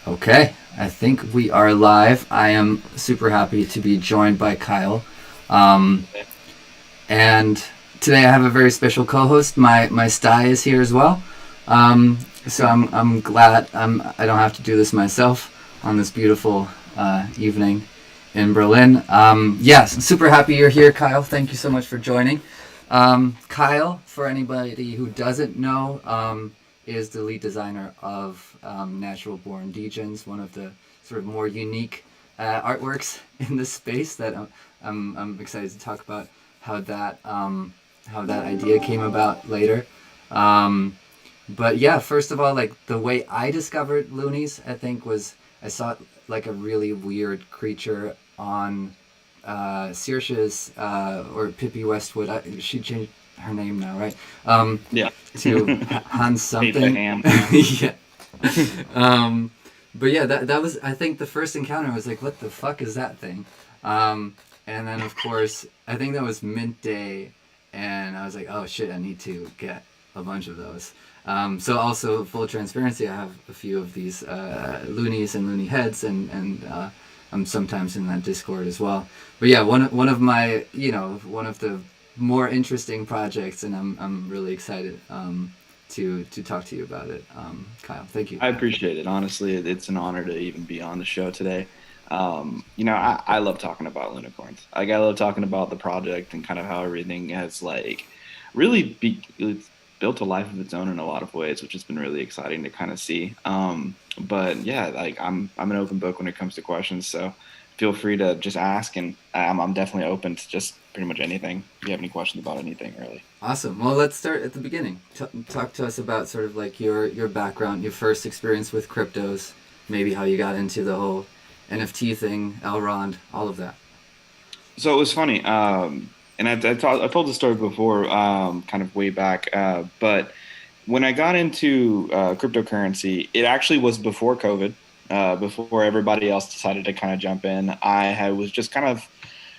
Okay, I think we are live. I am super happy to be joined by Kyle. Um, and today I have a very special co-host. My Sty is here as well. So I'm glad I don't have to do this myself on this beautiful evening in Berlin. Yes, I'm super happy you're here, Kyle. Thank you so much for joining. Kyle, for anybody who doesn't know, is the lead designer of Natural Born Degenz, one of the sort of more unique artworks in this space that I'm excited to talk about how that idea came about later. Um, but yeah, first of all, like the way I discovered loonies, I think was I saw like a really weird creature on Saoirse's or Pippi Westwood. She changed her name now, right? Yeah. To Hans Paid the something. ham. Yeah. Um, but yeah, that was I think the first encounter. I was like, what the fuck is that thing? And then of course I think that was Mint Day, and I was like, oh shit, I need to get a bunch of those. So also full transparency, I have a few of these loonies and loony heads, and I'm sometimes in that Discord as well. But yeah, one of my one of the more interesting projects, and I'm really excited to talk to you about it, Kyle. Thank you. I appreciate it. Honestly, it's an honor to even be on the show today. I love talking about unicorns. Like, I love talking about the project and kind of how everything has it's built a life of its own in a lot of ways, which has been really exciting to kind of see. But yeah, like I'm an open book when it comes to questions, so feel free to just ask, and I'm definitely open to just pretty much anything. If you have any questions about anything, really. Awesome. Well, let's start at the beginning. Talk to us about sort of like your background, your first experience with cryptos, maybe how you got into the whole NFT thing, Elrond, all of that. So it was funny, and I told the story before, kind of way back. But when I got into cryptocurrency, it actually was before COVID, before everybody else decided to kind of jump in. Was just kind of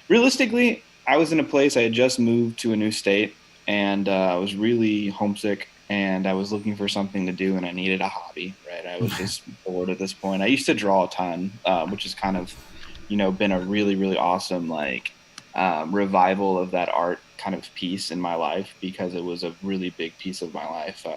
realistically, I was in a place. I had just moved to a new state, and I was really homesick, and I was looking for something to do, and I needed a hobby. Right, I was just bored at this point. I used to draw a ton, which is kind of been a really really awesome revival of that art kind of piece in my life, because it was a really big piece of my life,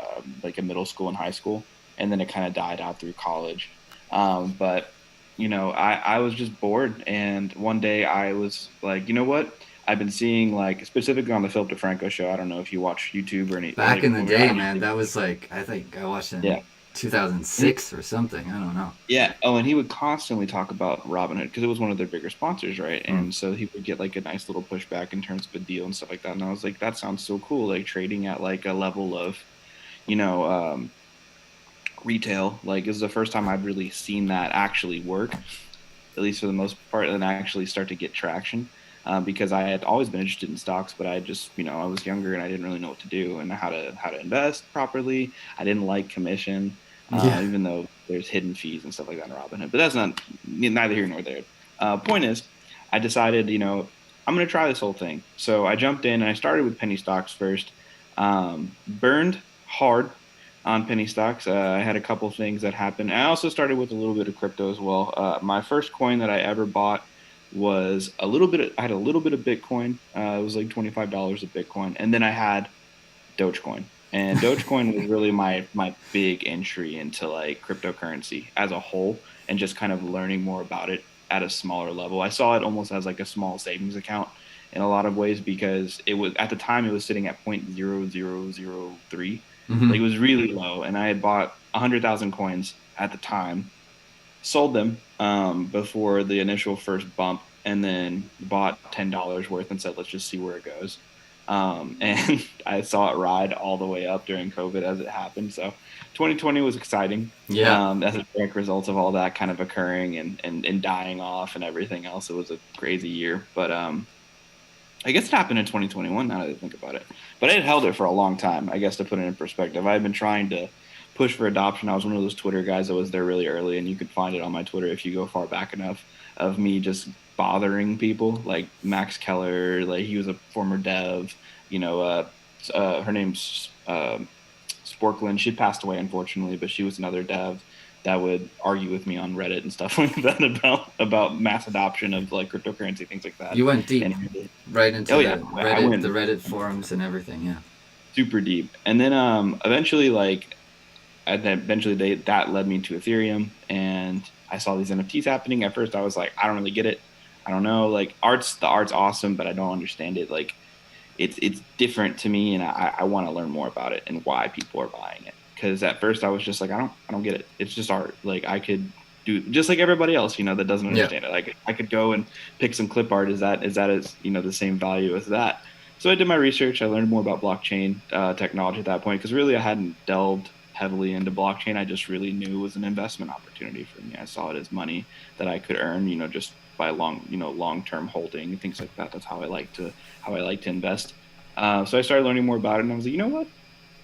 like in middle school and high school, and then it kind of died out through college. But I was just bored, and one day I was like, you know what? I've been seeing, like, specifically on the Philip DeFranco show. I don't know if you watch YouTube or any, Back in the when we were day, on man, YouTube. that was like I think I watched it in Yeah. 2006 or something. I don't know. Yeah. Oh, and he would constantly talk about Robinhood because it was one of their bigger sponsors, right? Hmm. And so he would get like a nice little pushback in terms of a deal and stuff like that. And I was like, that sounds so cool, like trading at like a level of, you know, um, retail. Like, this is the first time I've really seen that actually work, at least for the most part, and actually start to get traction. Because I had always been interested in stocks, but I just, I was younger and I didn't really know what to do and how to invest properly. I didn't like commission, Yeah. even though there's hidden fees and stuff like that in Robinhood. But that's not neither here nor there. Point is, I decided, I'm going to try this whole thing. So I jumped in and I started with penny stocks first. Burned hard on penny stocks. I had a couple things that happened. I also started with a little bit of crypto as well. My first coin that I ever bought was a little bit. I had a little bit of Bitcoin. It was like $25 of Bitcoin, and then I had Dogecoin. And Dogecoin was really my big entry into like cryptocurrency as a whole, and just kind of learning more about it at a smaller level. I saw it almost as like a small savings account in a lot of ways, because it was, at the time, it was sitting at 0.0003. Hmm. Like, it was really low, and I had bought 100,000 coins at the time, sold them before the initial first bump, and then bought $10 worth and said, let's just see where it goes. And I saw it ride all the way up during COVID as it happened. So 2020 was exciting, Yeah. as a direct result of all that kind of occurring and dying off and everything else. It was a crazy year. But I guess it happened in 2021, now that I think about it. But I had held it for a long time, I guess, to put it in perspective. I had been trying to push for adoption. I was one of those Twitter guys that was there really early, and you could find it on my Twitter if you go far back enough, of me just bothering people like Max Keller. Like, he was a former dev. You know, her name's Sporkland. She passed away, unfortunately, but she was another dev that would argue with me on Reddit and stuff like that about mass adoption of like cryptocurrency, things like that. You went deep, And right into oh yeah, I the went Reddit forums and everything. Yeah. super deep. And then eventually, like, and then eventually that led me to Ethereum, and I saw these NFTs happening. At first, I was like, I don't really get it. I don't know. Like, the art's awesome, but I don't understand it. Like, it's different to me, and I want to learn more about it and why people are buying it. Because at first, I was just like, I don't get it. It's just art. Like, I could do just like everybody else, that doesn't Yeah. understand it. Like, I could go and pick some clip art. Is that as the same value as that? So I did my research. I learned more about blockchain technology at that point because really I hadn't delved heavily into blockchain. I just really knew it was an investment opportunity for me. I saw it as money that I could earn, just by long-term holding and things like that. That's how I like to invest. So I started learning more about it, and I was like, you know what,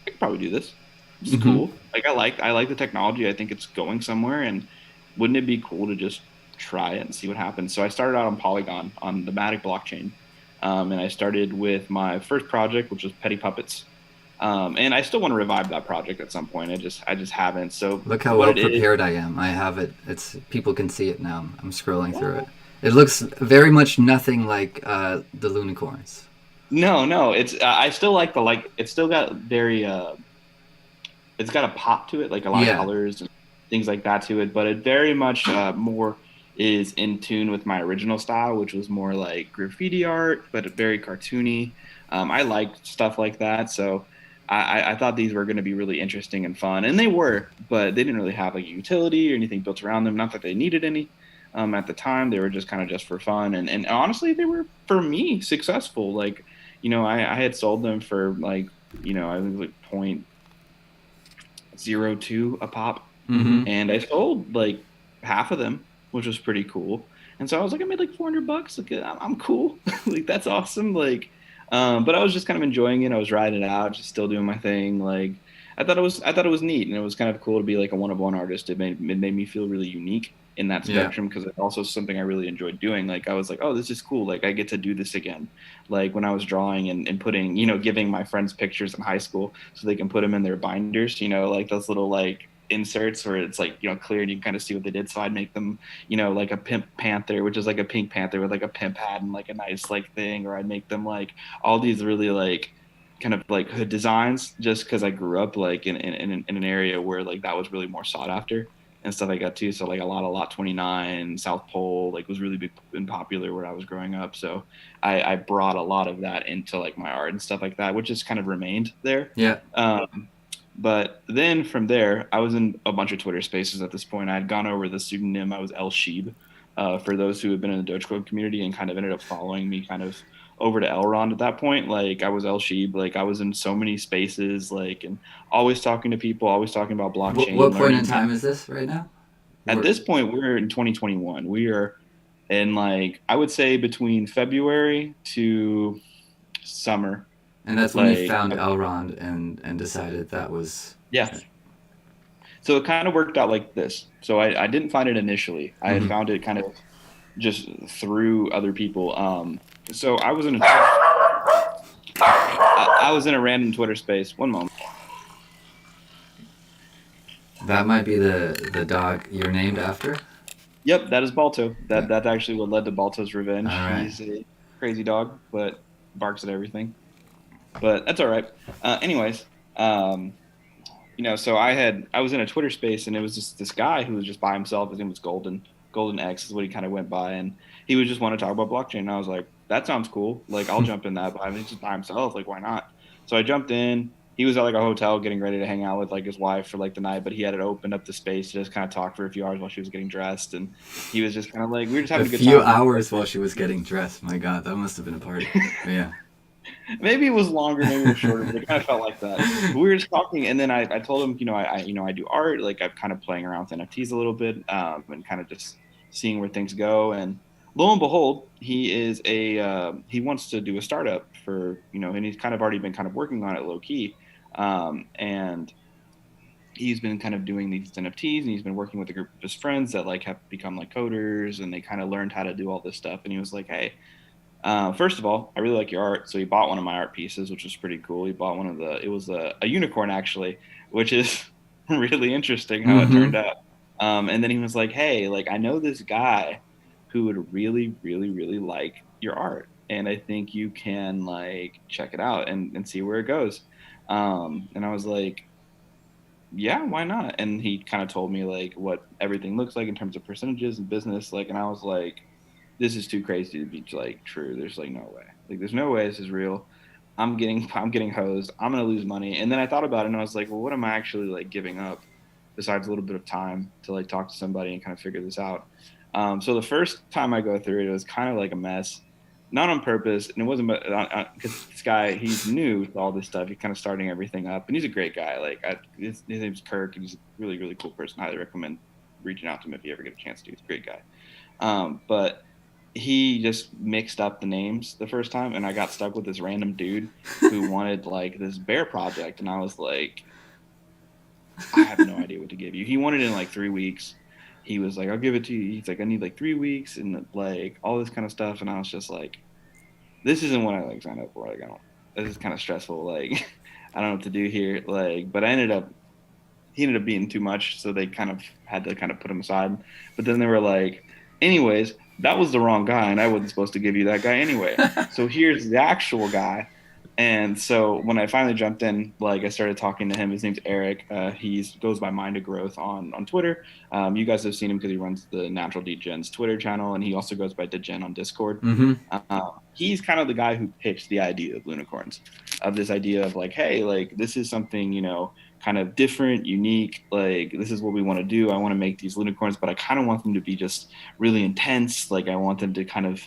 I could probably do this. This is Mm-hmm. cool. Like I like the technology. I think it's going somewhere, and wouldn't it be cool to just try it and see what happens? So I started out on Polygon on the Matic blockchain, and I started with my first project, which was Petty Puppets. And I still want to revive that project at some point. I just haven't. So Look how what well it is, prepared I am. I have it. It's people can see it now. I'm scrolling through it. It looks very much nothing like the Lunicorns. no, it's I still like the like. It's still got very it's got a pop to it, like a lot of Yeah. colors and things like that to it. But it very much more is in tune with my original style, which was more like graffiti art, but very cartoony. I liked stuff like that, so I thought these were going to be really interesting and fun, and they were, but they didn't really have like a utility or anything built around them. Not that they needed any. At the time, they were just kind of just for fun, and honestly, they were for me successful. Like, I had sold them for like, I think like 0.02 a pop, Mm-hmm. and I sold like half of them, which was pretty cool. And so I was like, I made like $400. Like, I'm cool. Like, that's awesome. Like, but I was just kind of enjoying it. I was riding it out, just still doing my thing. Like, I thought it was neat, and it was kind of cool to be like a one-of-one artist. It made me feel really unique in that Yeah. spectrum because it's also something I really enjoyed doing. Like, I was like, oh, this is cool. Like, I get to do this again. Like, when I was drawing and putting, giving my friends pictures in high school so they can put them in their binders, like those little like inserts where it's like, clear and you can kind of see what they did. So I'd make them, like a pimp panther, which is like a pink panther with like a pimp hat and like a nice like thing, or I'd make them like all these really like kind of like hood designs just because I grew up like in an area where like that was really more sought after and stuff like that too. So like a lot of Lot 29, South Pole, like was really big and popular where I was growing up. So I brought a lot of that into like my art and stuff like that, which just kind of remained there. Yeah. But then from there, I was in a bunch of Twitter spaces at this point. I had gone over the pseudonym. I was El Sheeb. For those who have been in the Dogecoin community and kind of ended up following me kind of over to Elrond at that point, like I was El Sheeb. Like I was in so many spaces, like, and always talking to people, always talking about What blockchain, point in learning. time is this right now? At We're, this point, we're in 2021. We are in like, I would say between February to summer. and that's when you Like, found Elrond and decided that was. yeah. So it kind of worked out like this. So I didn't find it initially. I had Mm-hmm. found it kind of just through other people. So I was in a random Twitter space. One moment. That might be the dog you're named after. Yep, that is Balto. Yeah. That's actually what led to Balto's All revenge. right. He's a crazy dog, but barks at everything. But that's all right. Anyways, so I was in a Twitter space, and it was just this guy who was just by himself. His name was Golden X is what he kind of went by, and he would just want to talk about blockchain. And I was like, that sounds cool. Like, I'll jump in that. But I mean, he's just by himself. Like, why not? So I jumped in. He was at like a hotel getting ready to hang out with like his wife for like the night, but he had it opened up the space to just kind of talk for a few hours while she was getting dressed, and he was just kind of like, we were just A having a good few time. hours while she was getting dressed. My God, that must have been a party. But yeah. Maybe it was longer, maybe it was shorter, but it kind of felt like that. But we were just talking, and then I told him, I do art, like I'm kind of playing around with NFTs a little bit, and kind of just seeing where things go. And lo and behold, he wants to do a startup for, and he's kind of already been kind of working on it low key, and he's been kind of doing these NFTs, and he's been working with a group of his friends that like have become like coders, and they kind of learned how to do all this stuff. And he was like, hey. First of all, I really like your art. So he bought one of my art pieces, which was pretty cool. He bought one of it was a unicorn actually, which is really interesting how it turned Mm-hmm. out. And then he was like, "Hey, like I know this guy who would really, really, really like your art, and I think you can like check it out and see where it goes." And I was like, "Yeah, why not?" And he kind of told me like what everything looks like in terms of percentages and business, like, and I was like, "This is too crazy to be like true. There's like no way. Like, there's no way this is real." I'm getting hosed. I'm gonna lose money. And then I thought about it and I was like, well, what am I actually like giving up besides a little bit of time to like talk to somebody and kind of figure this out? So the first time I go through it, it was kind of like a mess, not on purpose, and it wasn't because this guy he's new to all this stuff. He's kind of starting everything up, and he's a great guy. Like his name's Kirk, and he's a really really cool person. I highly recommend reaching out to him if you ever get a chance to. He's a great guy. But he just mixed up the names the first time, and I got stuck with this random dude who wanted like this bear project, and I was like, I have no idea what to give you. He wanted it in like 3 weeks. He was like, I'll give it to you. He's like, I need like 3 weeks and like all this kind of stuff, and I was just like, this isn't what I like signed up for. Like, I don't. This is kind of stressful. Like, I don't know what to do here. Like, but he ended up being too much, so they kind of had to kind of put him aside. But then they were like, anyways, that was the wrong guy, and I wasn't supposed to give you that guy anyway. So here's the actual guy. And so when I finally jumped in, like I started talking to him. His name's Eric. He goes by Mind of Growth on Twitter. You guys have seen him because he runs the Natural Degenz Twitter channel, and he also goes by Degen on Discord. Mm-hmm. He's kind of the guy who pitched the idea of unicorns, of this idea of like, hey, like this is something kind of different, unique. Like this is what we want to do. I want to make these unicorns, but I kind of want them to be just really intense. Like I want them to kind of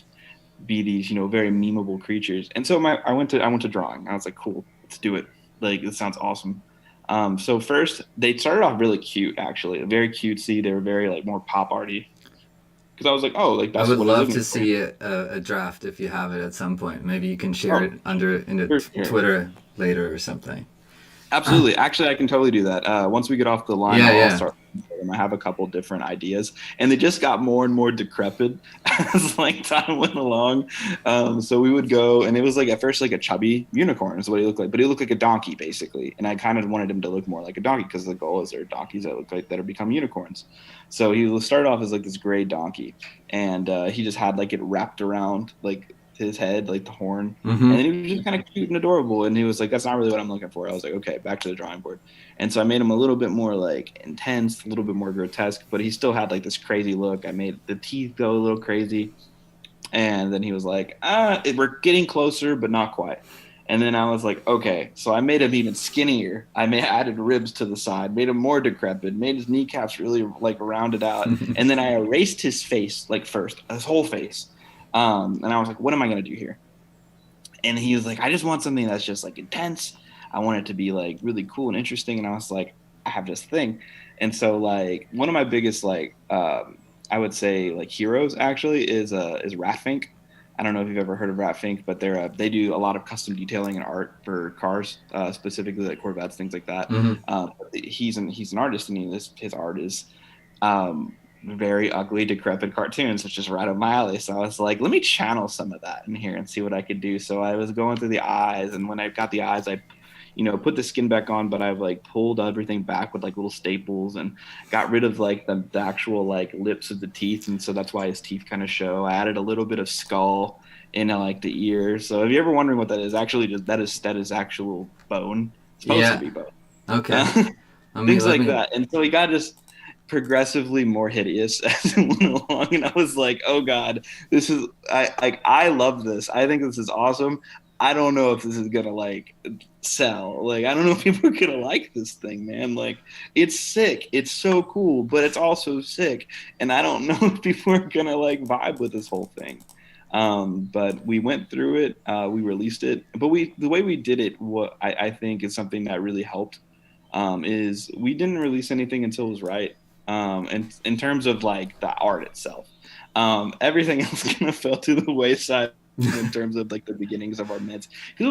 be these, very memeable creatures. And so I went to drawing. I was like, cool, let's do it. Like this sounds awesome. So first they started off really cute, actually, very cutesy. They were very like more pop arty because I was like, oh, like I that's would what a love living to for. see a draft if you have it at some point. Maybe you can share Oh, it under into sure. Twitter later or something. Absolutely. Actually, I can totally do that. Once we get off the line, Yeah, I'll yeah. start. I have a couple different ideas, and they just got more and more decrepit as like time went along. So we would go, and it was like at first like a chubby unicorn is what he looked like, but he looked like a donkey basically. And I kind of wanted him to look more like a donkey because the goal is there are donkeys that look like that are become unicorns. So he started off as like this gray donkey, and he just had like it wrapped around like his head, like the horn, Mm-hmm. and then he was just kind of cute and adorable. And he was like, that's not really what I'm looking for. I was like, okay, back to the drawing board. And so I made him a little bit more like intense, a little bit more grotesque, but he still had like this crazy look. I made the teeth go a little crazy. And then he was like, we're getting closer, but not quite. And then I was like, okay. So I made him even skinnier. Added ribs to the side, made him more decrepit, made his kneecaps really like rounded out. And then I erased his face, like first, his whole face. And I was like, what am I going to do here? And he was like, I just want something that's just like intense. I want it to be like really cool and interesting. And I was like, I have this thing. And so like one of my biggest like I would say like heroes actually is Ratfink. I don't know if you've ever heard of Ratfink, but they do a lot of custom detailing and art for cars, specifically like Corvettes, things like that. Mm-hmm. He's an artist, and his art is very ugly, decrepit cartoons, which is right up my alley. So I was like, let me channel some of that in here and see what I could do. So I was going through the eyes, and when I got the eyes, I put the skin back on, but I've like pulled everything back with like little staples and got rid of like the actual like lips of the teeth. And so that's why his teeth kind of show. I added a little bit of skull in like the ears. So if you're ever wondering what that is, actually just that is actual bone. It's supposed to Yeah. be bone. Okay. Uh, Let me things let like me. that. And so he got just progressively more hideous as it went along. And I was like, oh God, I love this. I think this is awesome. I don't know if this is gonna like sell. Like, I don't know if people are gonna like this thing, man. Like, it's sick. It's so cool, but it's also sick. And I don't know if people are gonna like vibe with this whole thing. But we went through it. We released it, but the way we did it, what I think is something that really helped. Is we didn't release anything until it was right. And in terms of like the art itself, everything else kind of fell to the wayside in terms of like the beginnings of our mids, because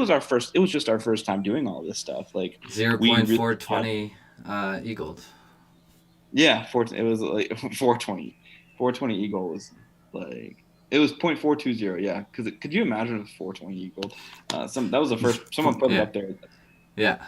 it was just our first time doing all this stuff. Like Zero we point really four had, twenty eagled. yeah, it was like 420. 420 eagle was like, it was 0.420. Yeah. Cause could you imagine if 420 eagle? That was the first, someone put it Yeah. up there. Yeah.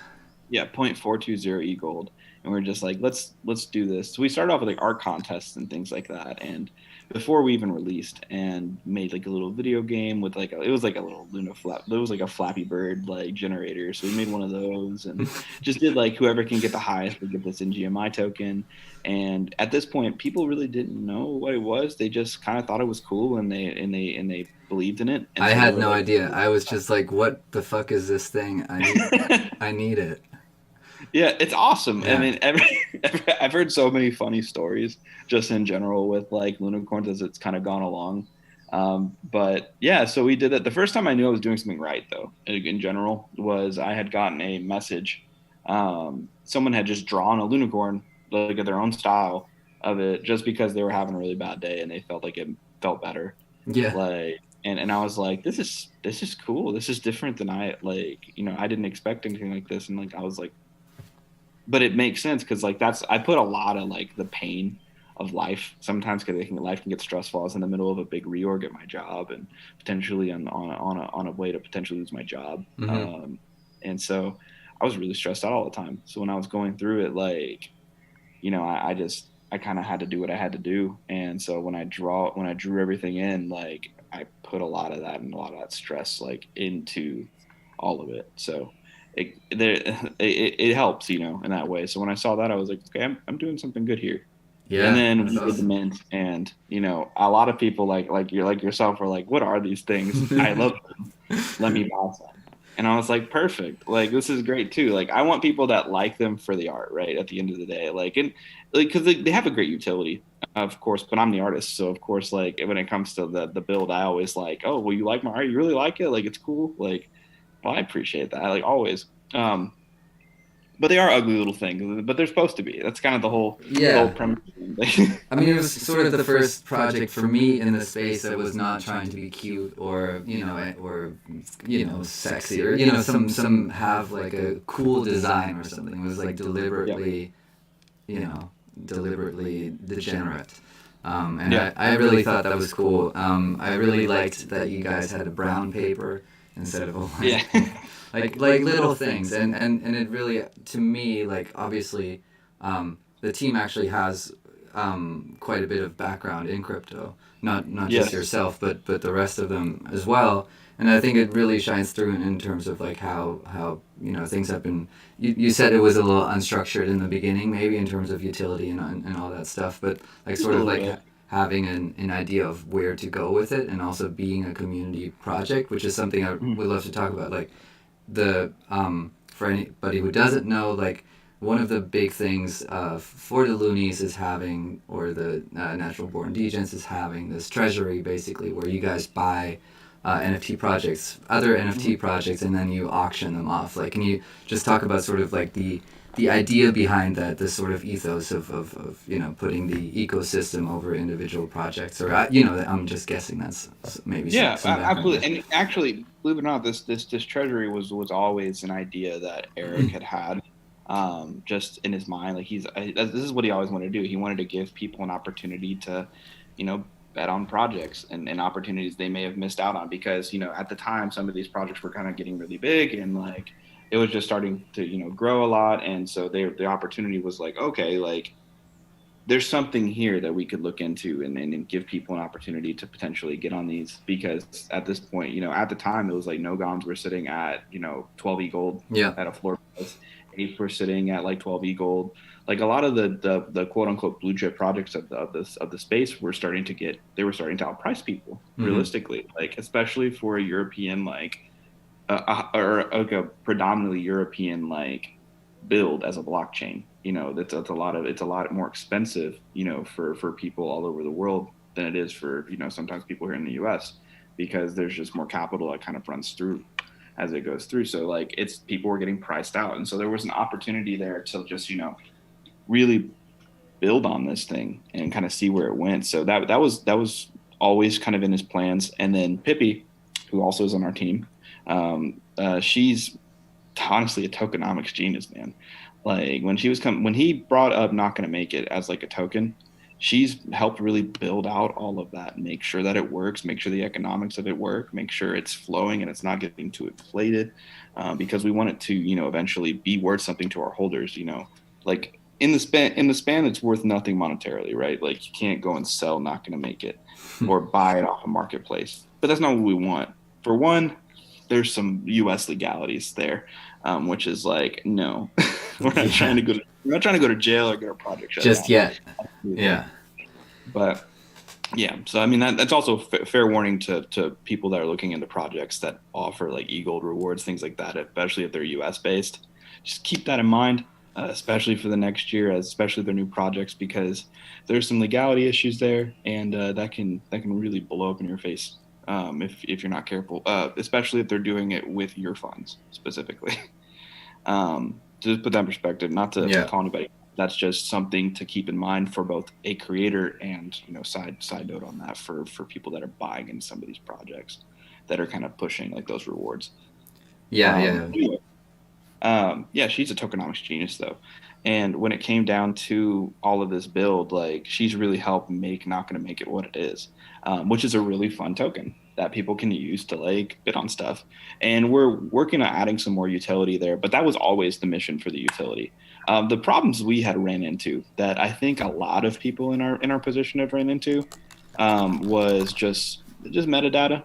Yeah, 0.420 e gold, and we're just like, let's do this. So we started off with like art contests and things like that, and before we even released, and made like a little video game with like it was like a little Luna flap. It was like a Flappy Bird like generator. So we made one of those, and just did like whoever can get the highest will get this NGMI token. And at this point, people really didn't know what it was. They just kind of thought it was cool, and they believed in it, and I so they had were no like. idea. I was just like, "What the fuck is this thing? I need it." Yeah, it's awesome. I Yeah, mean, I've heard so many funny stories just in general with like unicorns as it's kind of gone along. But yeah, so we did it. The first time I knew I was doing something right, though, in general, was I had gotten a message. Someone had just drawn a unicorn, like at their own style of it, just because they were having a really bad day and they felt like it felt better. yeah, Like, and I was like, this is cool. This is different than I like. I didn't expect anything like this, and like I was like, but it makes sense because like I put a lot of like the pain of life sometimes because life can get stressful. I was in the middle of a big reorg at my job and potentially on a way to potentially lose my job. mm-hmm. And so I was really stressed out all the time. So when I was going through it, like, I kind of had to do what I had to do. And so when I drew everything in, like I put a lot of that and a lot of that stress like into all of it. So it helps, in that way. So when I saw that, I was like, okay, I'm doing something good here. And Yeah, then that's we did the awesome. mint, and a lot of people like you're like yourself were like, what are these things? I love them. Let me buy some. And I was like, perfect. Like this is great too. Like I want people that like them for the art, right? At the end of the day, like and like because they have a great utility, of course. But I'm the artist, so of course, like when it comes to the build, I always like, oh, well, you like my art? You really like it? Like it's cool. Like, well, I appreciate that. Like always. But they are ugly little things. But they're supposed to be. That's kind of the whole Yeah, premise. I mean, it was sort of the first project for me in the space that was not trying to be cute or sexy or some have like a cool design or something. It was like Yeah. you know deliberately degenerate. And Yeah. I really thought that was cool. I really liked that you guys had a brown paper instead of a Yeah. white paper. Like little things, and it really, to me, like obviously, the team actually has quite a bit of background in crypto, not just Yes. yourself, but the rest of them as well. And I think it really shines through in terms of like how things have been. You said it was a little unstructured in the beginning, maybe in terms of utility and all that stuff, but like Just a sort of little like bit. having an idea of where to go with it, and also being a community project, which is something I Mhm. would love to talk about. Like the for anybody who doesn't know, like one of the big things for the loonies is having, or the Natural Born Degenz is having this treasury basically where you guys buy NFT projects, other Mhm. NFT projects, and then you auction them off. Like, can you just talk about sort of like the idea behind that, this sort of ethos of putting the ecosystem over individual projects, or I'm just guessing that's maybe Yeah, some background there. absolutely. And actually, believe it or not, this treasury was always an idea that Eric had just in his mind. Like this is what he always wanted to do. He wanted to give people an opportunity to, bet on projects and opportunities they may have missed out on because at the time some of these projects were kind of getting really big and like it was just starting to grow a lot, and so the opportunity was like, okay, like there's something here that we could look into and give people an opportunity to potentially get on these because at this point, at the time it was like no goms were sitting at 12 e gold Yeah. at a floor price. Apes were sitting at like 12 e gold. Like a lot of the quote unquote blue chip projects of the space were starting to outprice people Mm-hmm. realistically, like especially for a European like or like a predominantly European like build as a blockchain. It's a lot more expensive, for people all over the world than it is for, sometimes people here in the US because there's just more capital that kind of runs through as it goes through. So like it's people were getting priced out. And so there was an opportunity there to just, really build on this thing and kind of see where it went. So that was always kind of in his plans. And then Pippi, who also is on our team, she's honestly a tokenomics genius, man. Like when he brought up not going to make it as like a token, she's helped really build out all of that, make sure that it works, make sure the economics of it work, make sure it's flowing and it's not getting too inflated, because we want it to, eventually be worth something to our holders. Like in the span, it's worth nothing monetarily, right? Like you can't go and sell Not Gonna Make It or buy it off a marketplace, but that's not what we want. For one, there's some U.S. legalities there, which is like, no, Yeah. we're not trying to go to jail or get our project shut Just down. yet. Absolutely. Yeah. But yeah, so I mean that's also fair warning to people that are looking into projects that offer like e-gold rewards, things like that, especially if they're U.S. based. Just keep that in mind, especially for the next year, especially their new projects, because there's some legality issues there, and that can really blow up in your face, if you're not careful, especially if they're doing it with your funds specifically. To put that in perspective, not to Yeah. call anybody, that's just something to keep in mind for both a creator and, side note on that for people that are buying in some of these projects that are kind of pushing like those rewards. Yeah. Yeah. Anyway, yeah, she's a tokenomics genius though. And when it came down to all of this build, like she's really helped make Not Gonna Make It what it is, which is a really fun token that people can use to like bid on stuff. And we're working on adding some more utility there, but that was always the mission for the utility. The problems we had ran into that I think a lot of people in our position have ran into, was just metadata.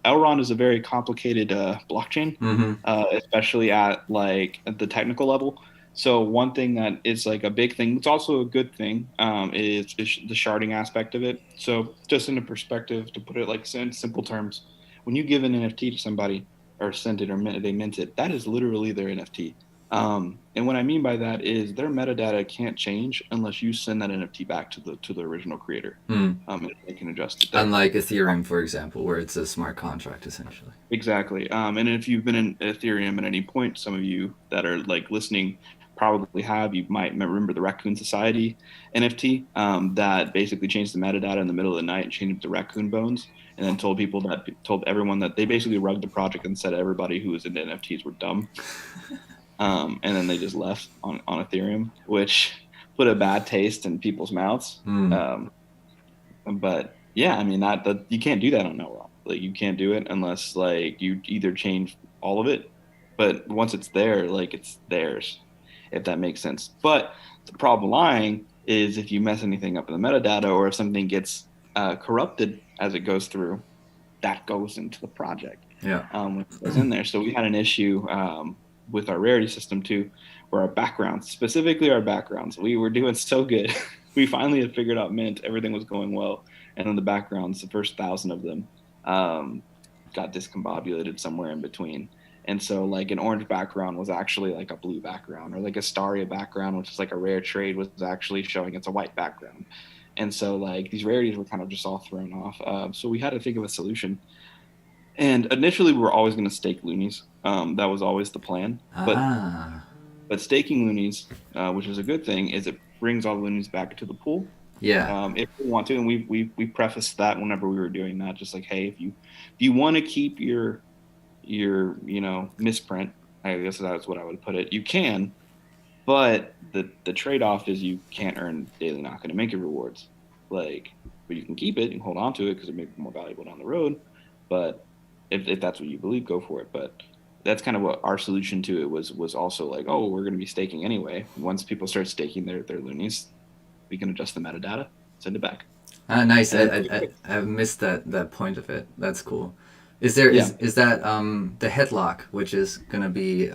Elrond is a very complicated blockchain, Mm-hmm. especially at like at the technical level. So one thing that is like a big thing, it's also a good thing, is the sharding aspect of it. So just in a perspective, to put it like in simple terms, when you give an NFT to somebody or send it or they mint it, that is literally their NFT. And what I mean by that is their metadata can't change unless you send that NFT back to the original creator, Mm. and they can adjust it there. Unlike Ethereum, for example, where it's a smart contract essentially. Exactly. And if you've been in Ethereum at any point, some of you that are like listening probably have. You might remember the Raccoon Society NFT, that basically changed the metadata in the middle of the night and changed the raccoon bones, and then told everyone that they basically rugged the project and said everybody who was into NFTs were dumb. And then they just left on Ethereum, which put a bad taste in people's mouths. Mm. But yeah, I mean that you can't do that on NoRealm. Like you can't do it unless like you either change all of it. But once it's there, like it's theirs, if that makes sense. But the problem lying is if you mess anything up in the metadata or if something gets corrupted as it goes through, that goes into the project, Yeah. when it goes in there. So we had an issue, with our rarity system too, where our backgrounds, specifically our backgrounds, we were doing so good. We finally had figured out Mint, everything was going well, and then the backgrounds, the first 1,000 of them, um, got discombobulated somewhere in between. And so, like an orange background was actually like a blue background, or like a Staria background, which is like a rare trade, was actually showing it's a white background. And so, like these rarities were kind of just all thrown off. So we had to think of a solution. And initially, we were always going to stake loonies. That was always the plan. Ah. But staking loonies, which is a good thing, is it brings all the loonies back to the pool, Yeah. if we want to. And we prefaced that whenever we were doing that, just like, hey, if you want to keep your misprint, I guess that's what I would put it. You can, but the trade off is you can't earn daily Not Gonna Make It rewards. Like, but you can keep it and hold on to it because it may be more valuable down the road. But if that's what you believe, go for it. But that's kind of what our solution to it was also like, oh, we're going to be staking anyway. Once people start staking their loonies, we can adjust the metadata, send it back, Ah, nice. and then I missed that point of it. That's cool. Is there yeah. is that the headlock, which is gonna be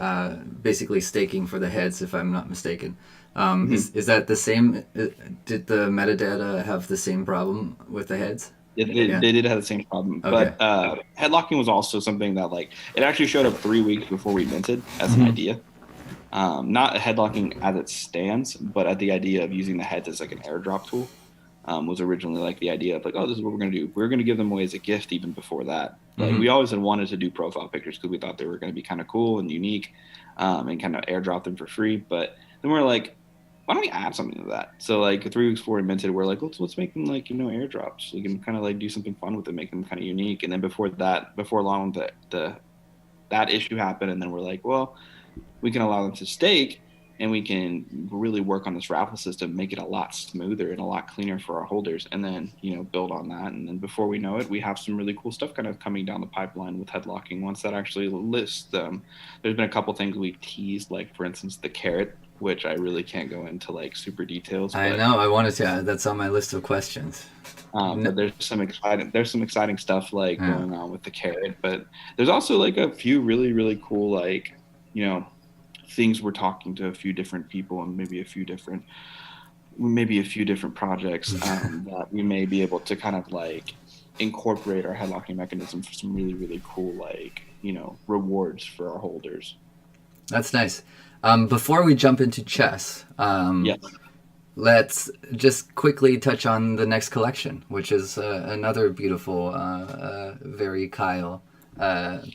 basically staking for the heads, if I'm not mistaken? Mhm. Is that the same? Did the metadata have the same problem with the heads? Yeah. They did have the same problem, Okay. but headlocking was also something that like it actually showed up 3 weeks before we minted as an Hmm. idea. Not headlocking as it stands, but at the idea of using the heads as like an airdrop tool, was originally like the idea of like, oh, this is what we're going to do. We're going to give them away as a gift even before that. Like Hmm. we always had wanted to do profile pictures because we thought they were going to be kind of cool and unique, and kind of airdrop them for free. But then we're like, why don't we add something to that? So like 3 weeks before we minted, we're like, let's make them like airdrops. We can kind of like do something fun with them, make them kind of unique. And then before long, that issue happened, and then we're like, well, we can allow them to stake, and we can really work on this raffle system, make it a lot smoother and a lot cleaner for our holders, and then build on that. And then before we know it, we have some really cool stuff kind of coming down the pipeline with headlocking once that actually lists them. There's been a couple things we've teased, like for instance the carrot, which I really can't go into like super details, I but know. I wanted to. That's on my list of questions. but there's some exciting stuff like Yeah. going on with the carrot. But there's also like a few really really cool like you know things. We're talking to a few different people and maybe a few different projects that we may be able to kind of like incorporate our headlocking mechanism for some really really cool like rewards for our holders. That's nice. Before we jump into chess, Yes. let's just quickly touch on the next collection, which is another beautiful, very Kyle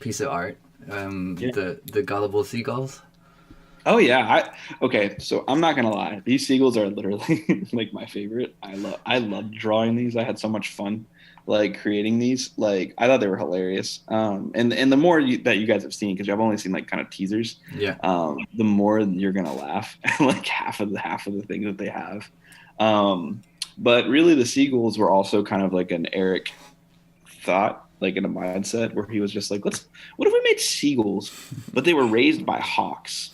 piece of art. Yeah. The gullible seagulls. Oh yeah. Okay, so I'm not gonna lie. These seagulls are literally like my favorite. I love drawing these. I had so much fun like creating these. Like I thought they were hilarious. And the more that you guys have seen, because I've only seen like kind of teasers, Yeah. the more you're gonna laugh at like half of the things that they have. But really, the seagulls were also kind of like an Eric thought, like in a mindset where he was just like, what if we made seagulls, but they were raised by hawks?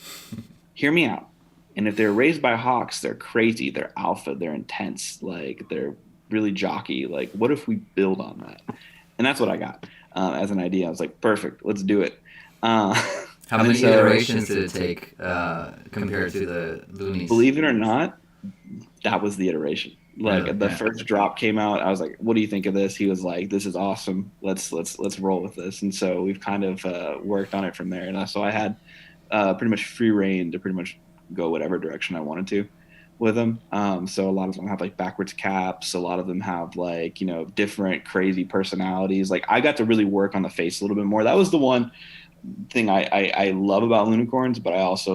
Hear me out. And if they're raised by hawks, they're crazy, they're alpha, they're intense, like they're really jockey. Like, what if we build on that? And that's what I got as an idea. I was like, perfect, let's do it. Uh, How many so, iterations did it take compared to the loonies? believe it or not, that was the iteration. Like Really? the Yeah. first drop came out, I was like, "What do you think of this?" He was like, "This is awesome. Let's roll with this." And so we've kind of worked on it from there. And so I had pretty much free reign to pretty much go whatever direction I wanted to with them. So a lot of them have like backwards caps. A lot of them have like different crazy personalities. Like I got to really work on the face a little bit more. That was the one thing I love about unicorns, but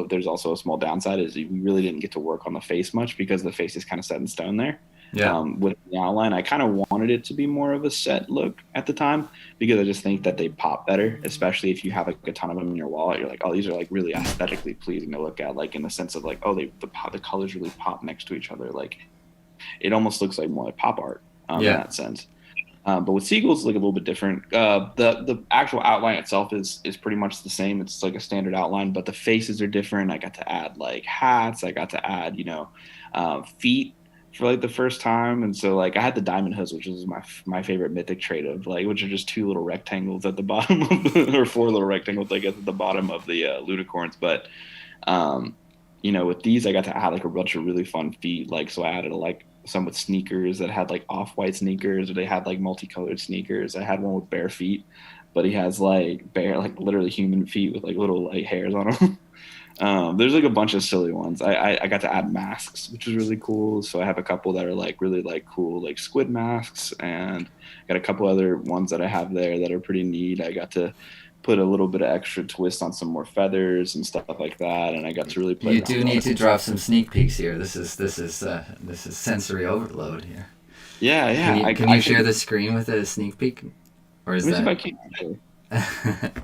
there's also a small downside is we really didn't get to work on the face much because the face is kind of set in stone there. Yeah. With the outline, I kind of wanted it to be more of a set look at the time because I just think that they pop better, especially if you have like a ton of them in your wallet. You're like, oh, these are like really aesthetically pleasing to look at, like in the sense of like, oh, the colors really pop next to each other. Like it almost looks like more like pop art in Yeah. that sense. But with seagulls, it's like a little bit different. The actual outline itself is pretty much the same. It's like a standard outline, but the faces are different. I got to add like hats. I got to add feet for like the first time, and so like I had the diamond hoods, which is my favorite mythic trait of like, which are just two little rectangles at the bottom of or four little rectangles, I guess, at the bottom of the unicorns. But with these, I got to add like a bunch of really fun feet. Like, so I added like some with sneakers that had like off-white sneakers, or they had like multicolored sneakers. I had one with bare feet, but he has like bare, like literally human feet with like little like hairs on them. There's like a bunch of silly ones. I got to add masks, which is really cool. So I have a couple that are like really like cool, like squid masks, and got a couple other ones that I have there that are pretty neat. I got to put a little bit of extra twist on some more feathers and stuff like that, and I got to really play. You do need to drop some sneak peeks here. This is sensory overload here. Yeah, yeah. Can you share the screen with a sneak peek, or is Let me that? see if I can.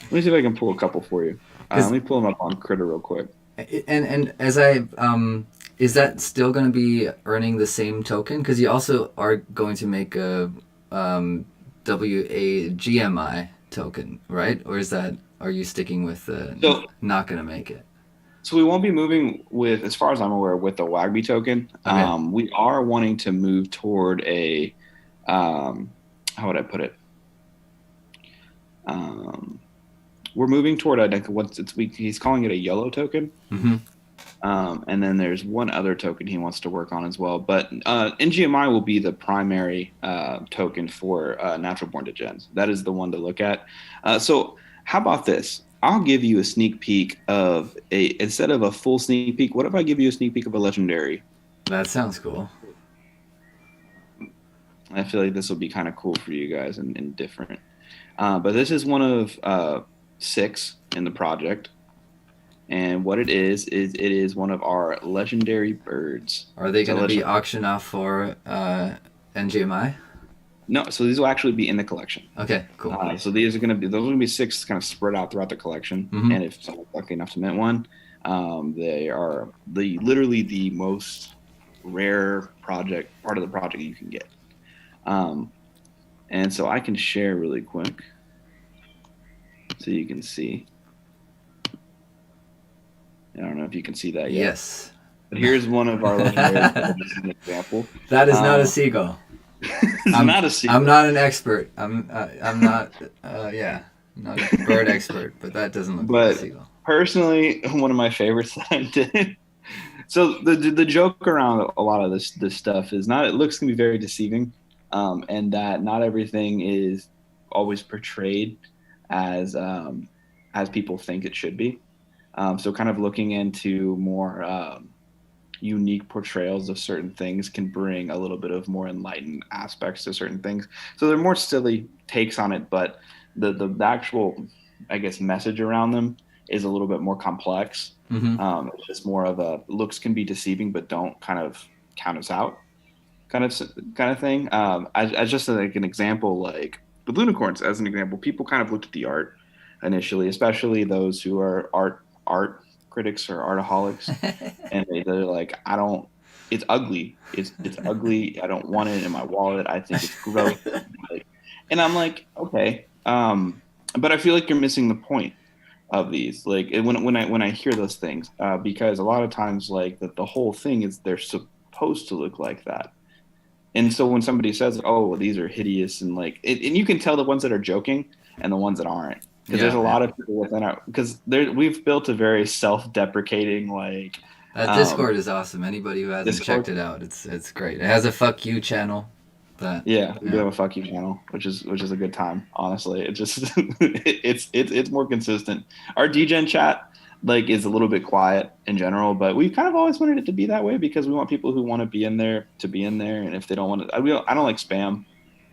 Let me see if I can pull a couple for you. Let me pull them up on Critter real quick. And as I is that still going to be earning the same token? Because you also are going to make a WAGMI token, right? Or are you sticking with So, not going to make it? so we won't be moving with, as far as I'm aware, with the WAGB token. Okay. We are wanting to move toward a, how would I put it? We're moving toward he's calling it a yellow token. Mm-hmm. And then there's one other token he wants to work on as well. But NGMI will be the primary token for Natural Born Degenz. That is the one to look at. So how about this? I'll give you a sneak peek instead of a full sneak peek, what if I give you a sneak peek of a legendary? That sounds cool. I feel like this will be kind of cool for you guys and different. But this is one of 6 in the project. And what it is one of our legendary birds. Are they going to be auctioned off for NGMI? No, so these will actually be in the collection. Okay, cool. So those are going to be 6 kind of spread out throughout the collection. Mm-hmm. And if someone's lucky enough to mint one, They are literally the most rare part of the project you can get. Um, and so I can share really quick so you can see. I don't know if you can see that yet, Yes. but here's one of our legendary as an example. That is not a Um, seagull. it's I'm not a I'm seagull, not an expert. I'm not yeah, I'm not a bird expert, but that doesn't look like a but seagull. personally, one of my favorites that I did. So the joke around a lot of this stuff is not it looks can be very deceiving, and that not everything is always portrayed as as people think it should be. So kind of looking into more unique portrayals of certain things can bring a little bit of more enlightened aspects to certain things. So they're more silly takes on it, but the actual, I guess, message around them is a little bit more complex. Mm-hmm. It's just more of a looks can be deceiving, but don't kind of count us out kind of thing. As just like an example, like with unicorns, as an example, people kind of looked at the art initially, especially those who are art critics or artaholics, and they're like, I don't. It's ugly. It's ugly. I don't want it in my wallet. I think it's gross. Like, and I'm like, okay, but I feel like you're missing the point of these. Like when I hear those things, because a lot of times, like the whole thing is they're supposed to look like that. And so when somebody says, "Oh, well, these are hideous," and like, and you can tell the ones that are joking and the ones that aren't, because there's Yeah, a yeah. lot of people within our because there we've built a very self-deprecating like That um, Discord is awesome. Anybody who hasn't checked Discord. it out, it's great. It has a fuck you channel. That Yeah, we do yeah. have a fuck you channel, which is a good time. Honestly, it just it's more consistent. Our DGen chat like is a little bit quiet in general, but we've kind of always wanted it to be that way because we want people who want to be in there to be in there, and if they don't want to, I don't like spam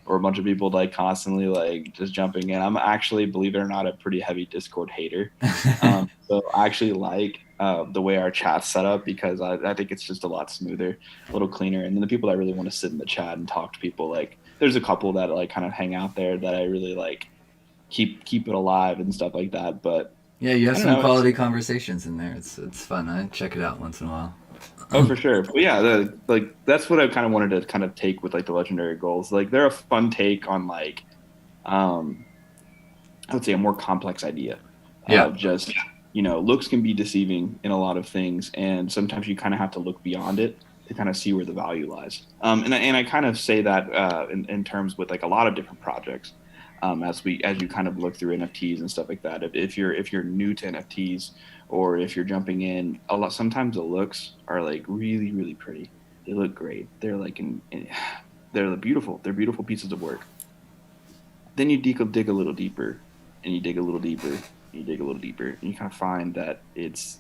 or a bunch of people like constantly like just jumping in. I'm actually, believe it or not, a pretty heavy Discord hater. So I actually like the way our chat's set up because I think it's just a lot smoother, a little cleaner. And then the people that really want to sit in the chat and talk to people, like there's a couple that like kind of hang out there that I really like keep it alive and stuff like that. But Yeah, you have I don't some know. quality conversations in there. It's fun. I check it out once in a while. Oh, for sure. But yeah, like that's what I kind of wanted to kind of take with like the legendary goals. Like they're a fun take on like um I would say a more complex idea Yeah. of just, looks can be deceiving in a lot of things. And sometimes you kind of have to look beyond it to kind of see where the value lies. And I kind of say that in terms with like a lot of different projects. As you kind of look through NFTs and stuff like that. If you're new to NFTs or if you're jumping in, a lot sometimes the looks are like really really pretty. They look great. They're like they're beautiful. They're beautiful pieces of work. Then you dig a little deeper, and you dig a little deeper, and you dig a little deeper, and you kind of find that it's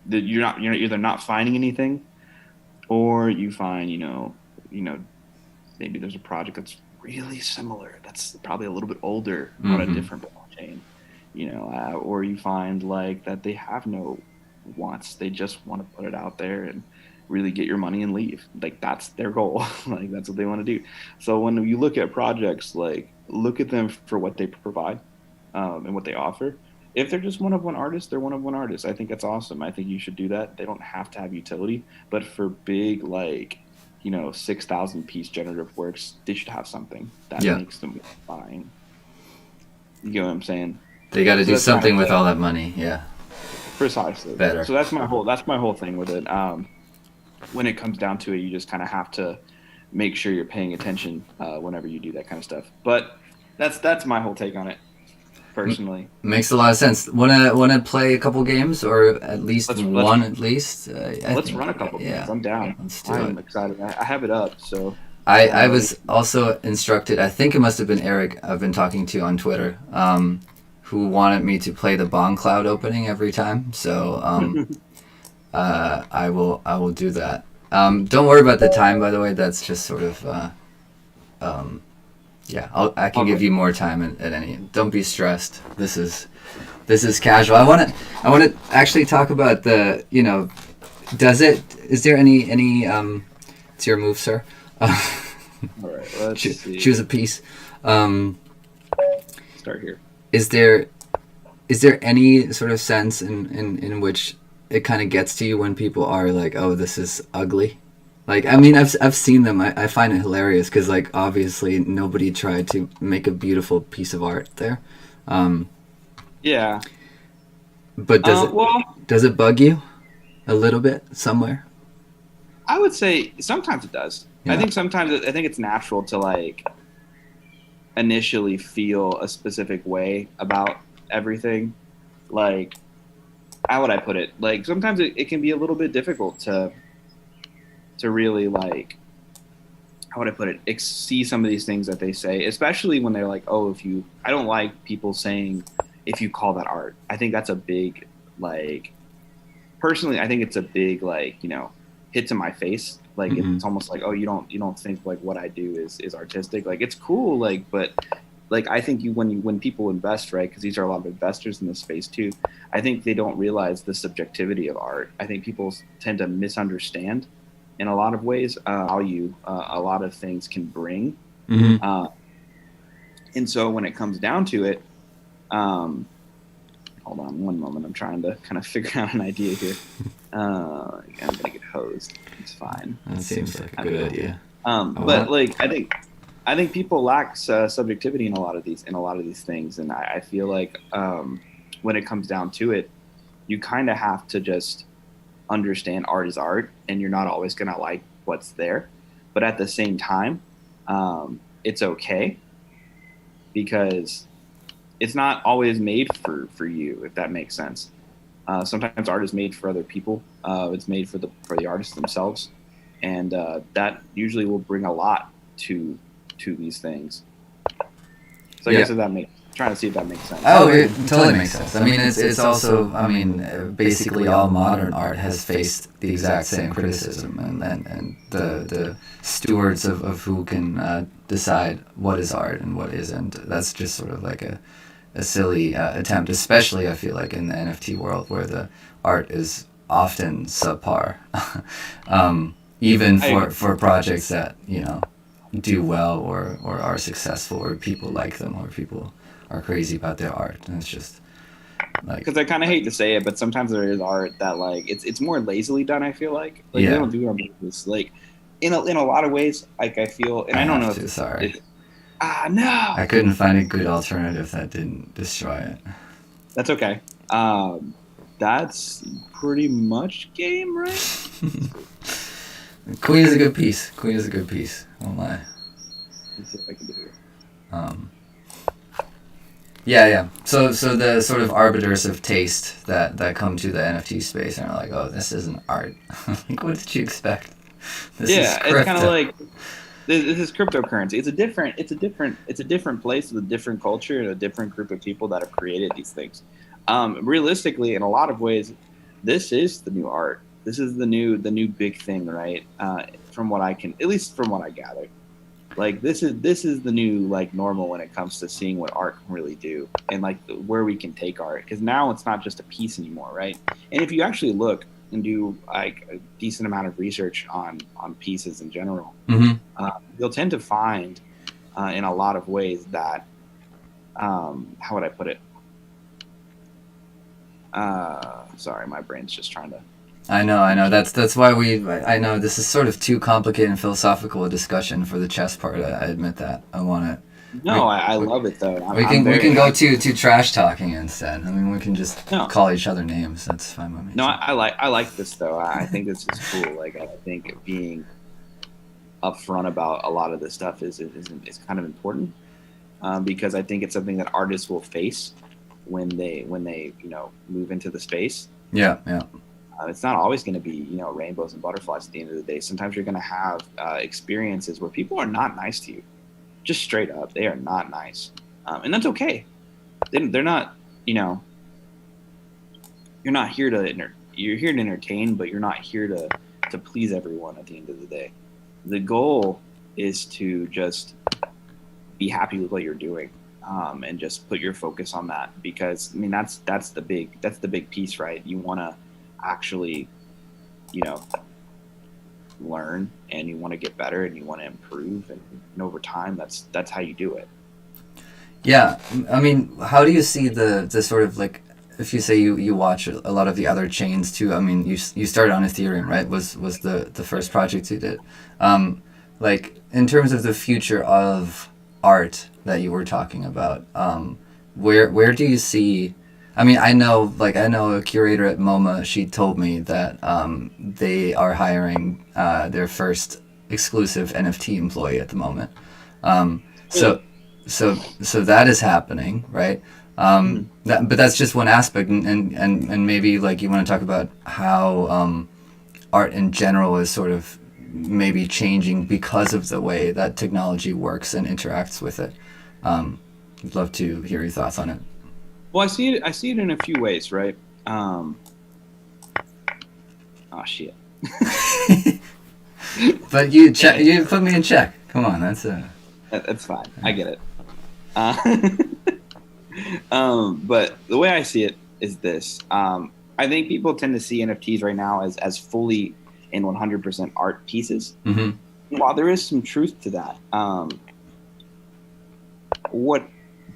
that you're either not finding anything, or you find maybe there's a project that's really similar, that's probably a little bit older on a Mm-hmm. different blockchain, or you find like that they have no wants, they just want to put it out there and really get your money and leave. Like that's their goal. Like that's what they want to do. So when you look at projects, like look at them for what they provide and what they offer. If they're just one of one artist, they're one of one artist. I think that's awesome. I think you should do that. They don't have to have utility, but for big, like, 6,000 piece generative works, they should have something that Yeah. makes them fine. You get what I'm saying? They got to So do that's kind something of with all that money. Yeah. precisely. Better. So that's my whole thing with it. When it comes down to it, you just kind of have to make sure you're paying attention whenever you do that kind of stuff. But that's my whole take on it, personally. Makes a lot of sense. Wanna play a couple games or at least Let's one at least? I let's think run a couple games. yeah. I'm down. Let's do I it. am excited. I have it up, so I I'm ready. was also instructed. I think it must have been Eric I've been talking to on Twitter, who wanted me to play the Bong Cloud opening every time. So I will do that. Don't worry about the time, by the way. That's just sort of yeah. I can give Okay. you more time at any. Don't be stressed. This is casual. I want to actually talk about the Does it? Is there any It's your move, sir. All right. Let's see. Choose a piece. Um, Start here. is there any sort of sense in which it kind of gets to you when people are like, "Oh, this is ugly." Like, I mean, I've seen them. I find it hilarious because, like, obviously nobody tried to make a beautiful piece of art there. Um, Yeah. but Well, does it bug you a little bit somewhere? I would say sometimes it does. I Yeah. think sometimes I think it's natural to like initially feel a specific way about everything. Like, how would I put it? Like sometimes it can be a little bit difficult to really like, how would I put it? See some of these things that they say, especially when they're like, "Oh, if you," I don't like people saying, "If you call that art." I think that's a big like. Personally, I think it's a big like hit to my face. Like Mm-hmm. it's almost like, oh, you don't think like what I do is artistic. Like it's cool. Like but like I think when people invest, right, because these are a lot of investors in this space too. I think they don't realize the subjectivity of art. I think people tend to misunderstand in a lot of ways value a lot of things can bring. Mm-hmm. Uh, and so when it comes down to it, um, hold on one moment. I'm trying to kind of figure out an idea here. I'm gonna get hosed. It's fine. That seems like a good idea. I But want. like I think people lack subjectivity in a lot of these things, and I feel like when it comes down to it, you kind of have to just understand art is art, and you're not always gonna like what's there, but at the same time, it's okay because it's not always made for you, if that makes sense. Sometimes art is made for other people. It's made for the artists themselves, and that usually will bring a lot to these things. So I Yeah. guess if that makes trying to see if that makes sense. Oh, it totally makes sense. I mean, it's also, I mean, basically all modern art has faced the exact same criticism, and the stewards of who can decide what is art and what isn't. That's just sort of like a silly attempt, especially I feel like in the NFT world where the art is often subpar, even I agree. for projects that do well or are successful or people like them or people are crazy about their art, and it's just like Because I kind of hate to say it, but sometimes there is art that like it's more lazily done. I feel like they yeah, don't do it on purpose. Like in a lot of ways, like I feel, and I I don't know have if to. this Sorry, is no, I couldn't find a good alternative that didn't destroy it. that's okay. Um, that's pretty much game, right? Queen is a good piece. Queen is a good piece. Oh my. Let's see if I can do it. Um, yeah, yeah. So the sort of arbiters of taste that come to the NFT space and are like, oh, this isn't art. Like, what did you expect? This is Yeah, it's kind of crypto. like this is cryptocurrency. It's a different place with a different culture and a different group of people that have created these things. Realistically, in a lot of ways, this is the new art. This is the new big thing, right? From what I can, at least from what I gather, like this is the new like normal when it comes to seeing what art can really do and like where we can take art, because now it's not just a piece anymore, right? And if you actually look and do like a decent amount of research on pieces in general, Mm-hmm. you'll tend to find in a lot of ways that how would I put it? Sorry, my brain's just trying to. I know, I know. That's why I know this is sort of too complicated and philosophical a discussion for the chess part. I admit that. I want it. No, We, I we, love it though. I'm, we I'm can we can very go to trash talking instead. I mean, we can just no. call each other names. That's fine by me No, too. I like this though. I think this is cool. Like I think being upfront about a lot of this stuff is kind of important, because I think it's something that artists will face when they move into the space. Yeah, yeah, It's not always going to be rainbows and butterflies at the end of the day. Sometimes you're going to have experiences where people are not nice to you, just straight up. They are not nice, and that's okay. They're not. You're not here to you're here to entertain, but you're not here to please everyone at the end of the day. The goal is to just be happy with what you're doing, and just put your focus on that, because I mean that's the big piece, right? You want to actually you know learn, and you want to get better, and you want to improve, and over time that's how you do it. yeah. I mean, how do you see the sort of like if you say you watch a lot of the other chains too, I mean, you started on Ethereum, right? Was the first project you did. Like in terms of the future of art that you were talking about, where do you see? I mean, I know a curator at MoMA. She told me that they are hiring their first exclusive NFT employee at the moment. Um, so, so that is happening, right? But that's just one aspect, and maybe like you want to talk about how art in general is sort of maybe changing because of the way that technology works and interacts with it. I'd love to hear your thoughts on it. Well, I see it. I see it in a few ways, right? Oh shit. But you put me in check. Come on, That's fine. I get it. But the way I see it is this. I think people tend to see NFTs right now as fully and 100% art pieces. Mm-hmm. While there is some truth to that, what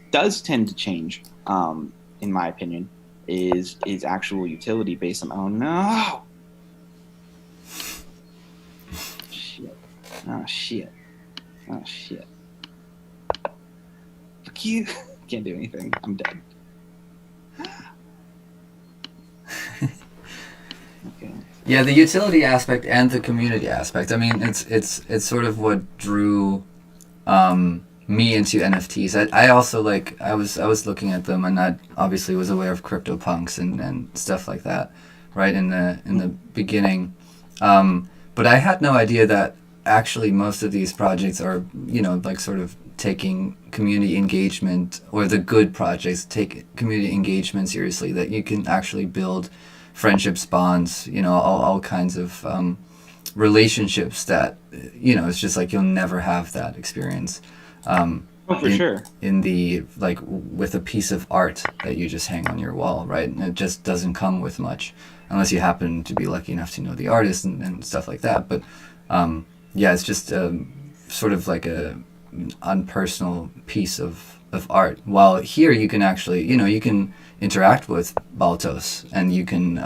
does tend to change, in my opinion, is actual utility based on. Oh no! Shit! Oh shit! Oh shit! Fuck you! Can't do anything. I'm dead. Okay. Yeah, the utility aspect and the community aspect. I mean, it's sort of what drew me into NFTs. I also like I was looking at them, and I obviously was aware of CryptoPunks and stuff like that, right in the beginning. But I had no idea that actually most of these projects are, you know, like sort of taking community engagement, or the good projects take community engagement seriously, that you can actually build friendships, bonds, you know, all kinds of relationships that, you know, it's just like you'll never have that experience. Oh, for sure. In the, like, with a piece of art that you just hang on your wall, right? And it just doesn't come with much unless you happen to be lucky enough to know the artist and stuff like that. But yeah, it's just sort of like a unpersonal piece of art. While here you can actually, you know, you can interact with Baltos, and you can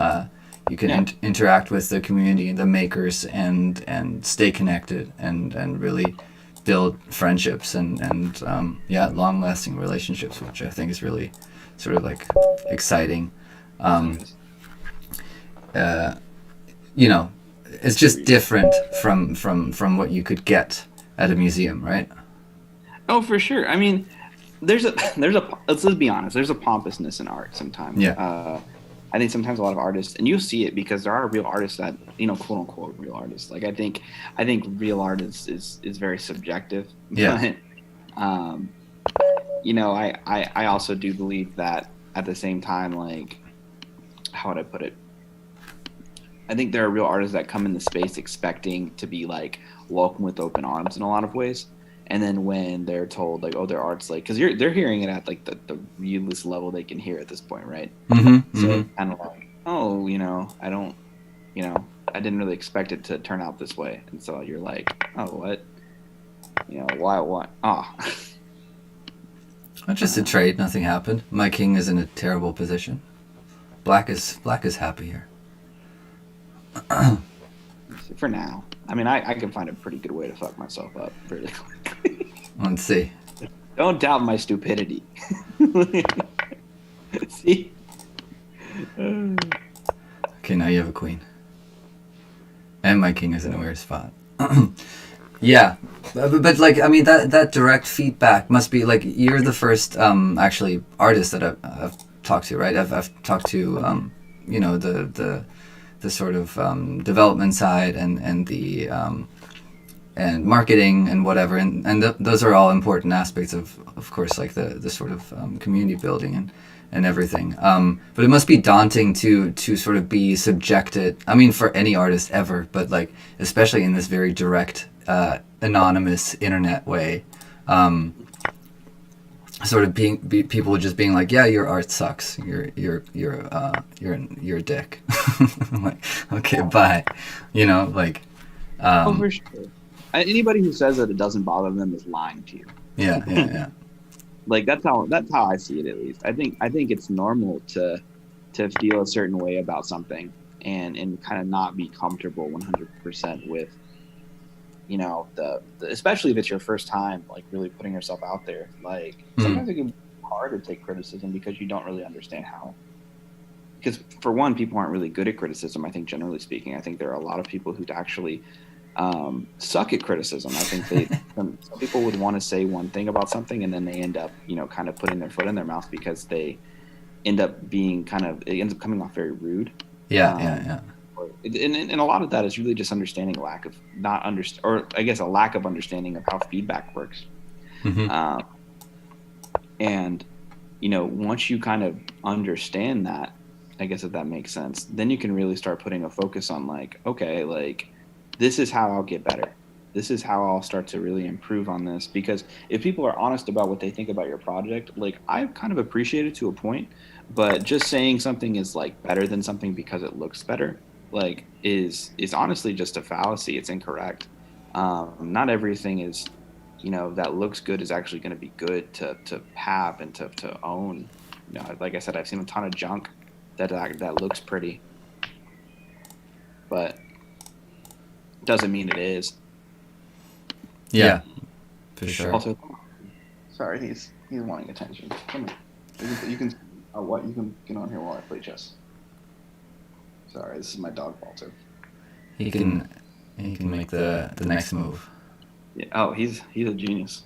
interact with the community, the makers, and stay connected and really build friendships and yeah, long lasting relationships, which I think is really sort of like exciting. You know, it's just different from what you could get at a museum, right? Oh, for sure. I mean, there's a let's be honest. There's a pompousness in art sometimes. Yeah. I think sometimes a lot of artists, and you'll see it because there are real artists that, you know, quote unquote real artists. Like I think real art is very subjective. Yeah. But, you know, I also do believe that at the same time, like, how would I put it? I think there are real artists that come in the space expecting to be like welcome with open arms in a lot of ways. And then when they're told like, oh, their art's like, because they're hearing it at like the realist level they can hear at this point, right? Mm-hmm, So mm-hmm. kind of like, oh, you know, I don't, you know, I didn't really expect it to turn out this way, and so you're like, oh, what? You know, why? What? Ah. Just a trade. Nothing happened. My king is in a terrible position. Black is happy here. For now. I mean, I can find a pretty good way to fuck myself up really quickly. Let's see. Don't doubt my stupidity. See? Okay, now you have a queen. And my king is in a weird spot. Yeah. But like, I mean, that direct feedback must be like, you're the first actually artist that I've talked to, right? I've talked to you know, the sort of development side and the and marketing and whatever, and those are all important aspects of course, like the sort of community building and everything. But it must be daunting to sort of be subjected. I mean, for any artist ever, but like especially in this very direct, anonymous internet way. Sort of people just being like, yeah, your art sucks. You're a dick. I'm like, okay, bye. You know, like. Oh, for sure. Anybody who says that it doesn't bother them is lying to you. Yeah. Like that's how I see it, at least. I think it's normal to to feel a certain way about something and kind of not be comfortable 100% with the especially if it's your first time like really putting yourself out there. Like Mm. sometimes it can be hard to take criticism because you don't really understand how. Because for one, people aren't really good at criticism. I think generally speaking, I think there are a lot of people who actually suck at criticism. I think some people would want to say one thing about something and then they end up kind of putting their foot in their mouth because they end up being it ends up coming off very rude. Yeah, yeah, yeah. And a lot of that is really just understanding lack of not understand, or I guess a lack of understanding of how feedback works. Mm-hmm. And once you kind of understand that, I guess if that makes sense, then you can really start putting a focus on like, okay, like this is how I'll get better. This is how I'll start to really improve on this. Because if people are honest about what they think about your project, like I kind of appreciate it to a point, but just saying something is like better than something because it looks better, like is honestly just a fallacy. It's incorrect. Not everything is that looks good is actually going to be good to have and to own. Like I said, I've seen a ton of junk that looks pretty, but doesn't mean it is. Yeah, for sure. Also, sorry, he's wanting attention. Come here. You can what you can get on here while I play chess. Sorry, this is my dog Walter. He can make the next move. Yeah. Oh, he's a genius.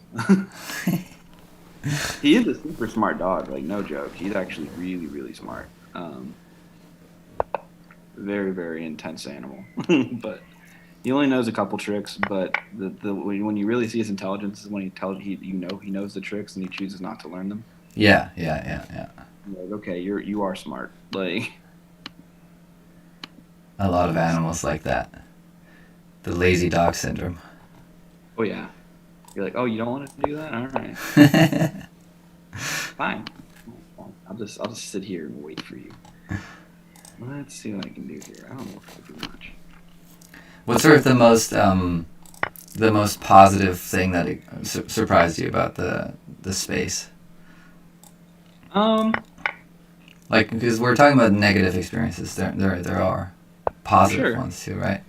He is a super smart dog. Like no joke. He's actually really really smart. Very very intense animal. But he only knows a couple tricks. But when you really see his intelligence is when he knows the tricks and he chooses not to learn them. Yeah, yeah, yeah, yeah. Like, okay, you are smart. Like A lot of animals like that. The lazy dog syndrome. oh yeah. You're like, oh, you don't want to do that? All right, fine. I'll just sit here and wait for you. Let's see what I can do here. I don't know if I can do much. What's sort of the most positive thing that surprised you about the space? Like, because we're talking about negative experiences, there are positive Sure. ones too, right?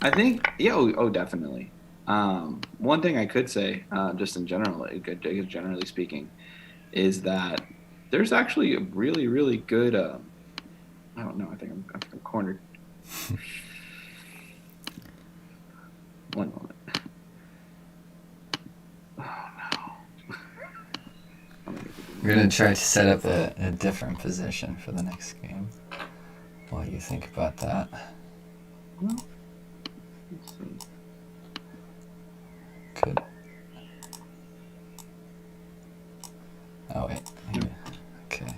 I think, yeah, oh definitely. One thing I could say, just in general, like, generally speaking, is that there's actually a really, really good. I don't know. I think I'm cornered. One moment. Oh no. We're gonna try to set up a different position for the next game. What do you think about that? Well, let's see. Good. Oh wait. Here. Okay.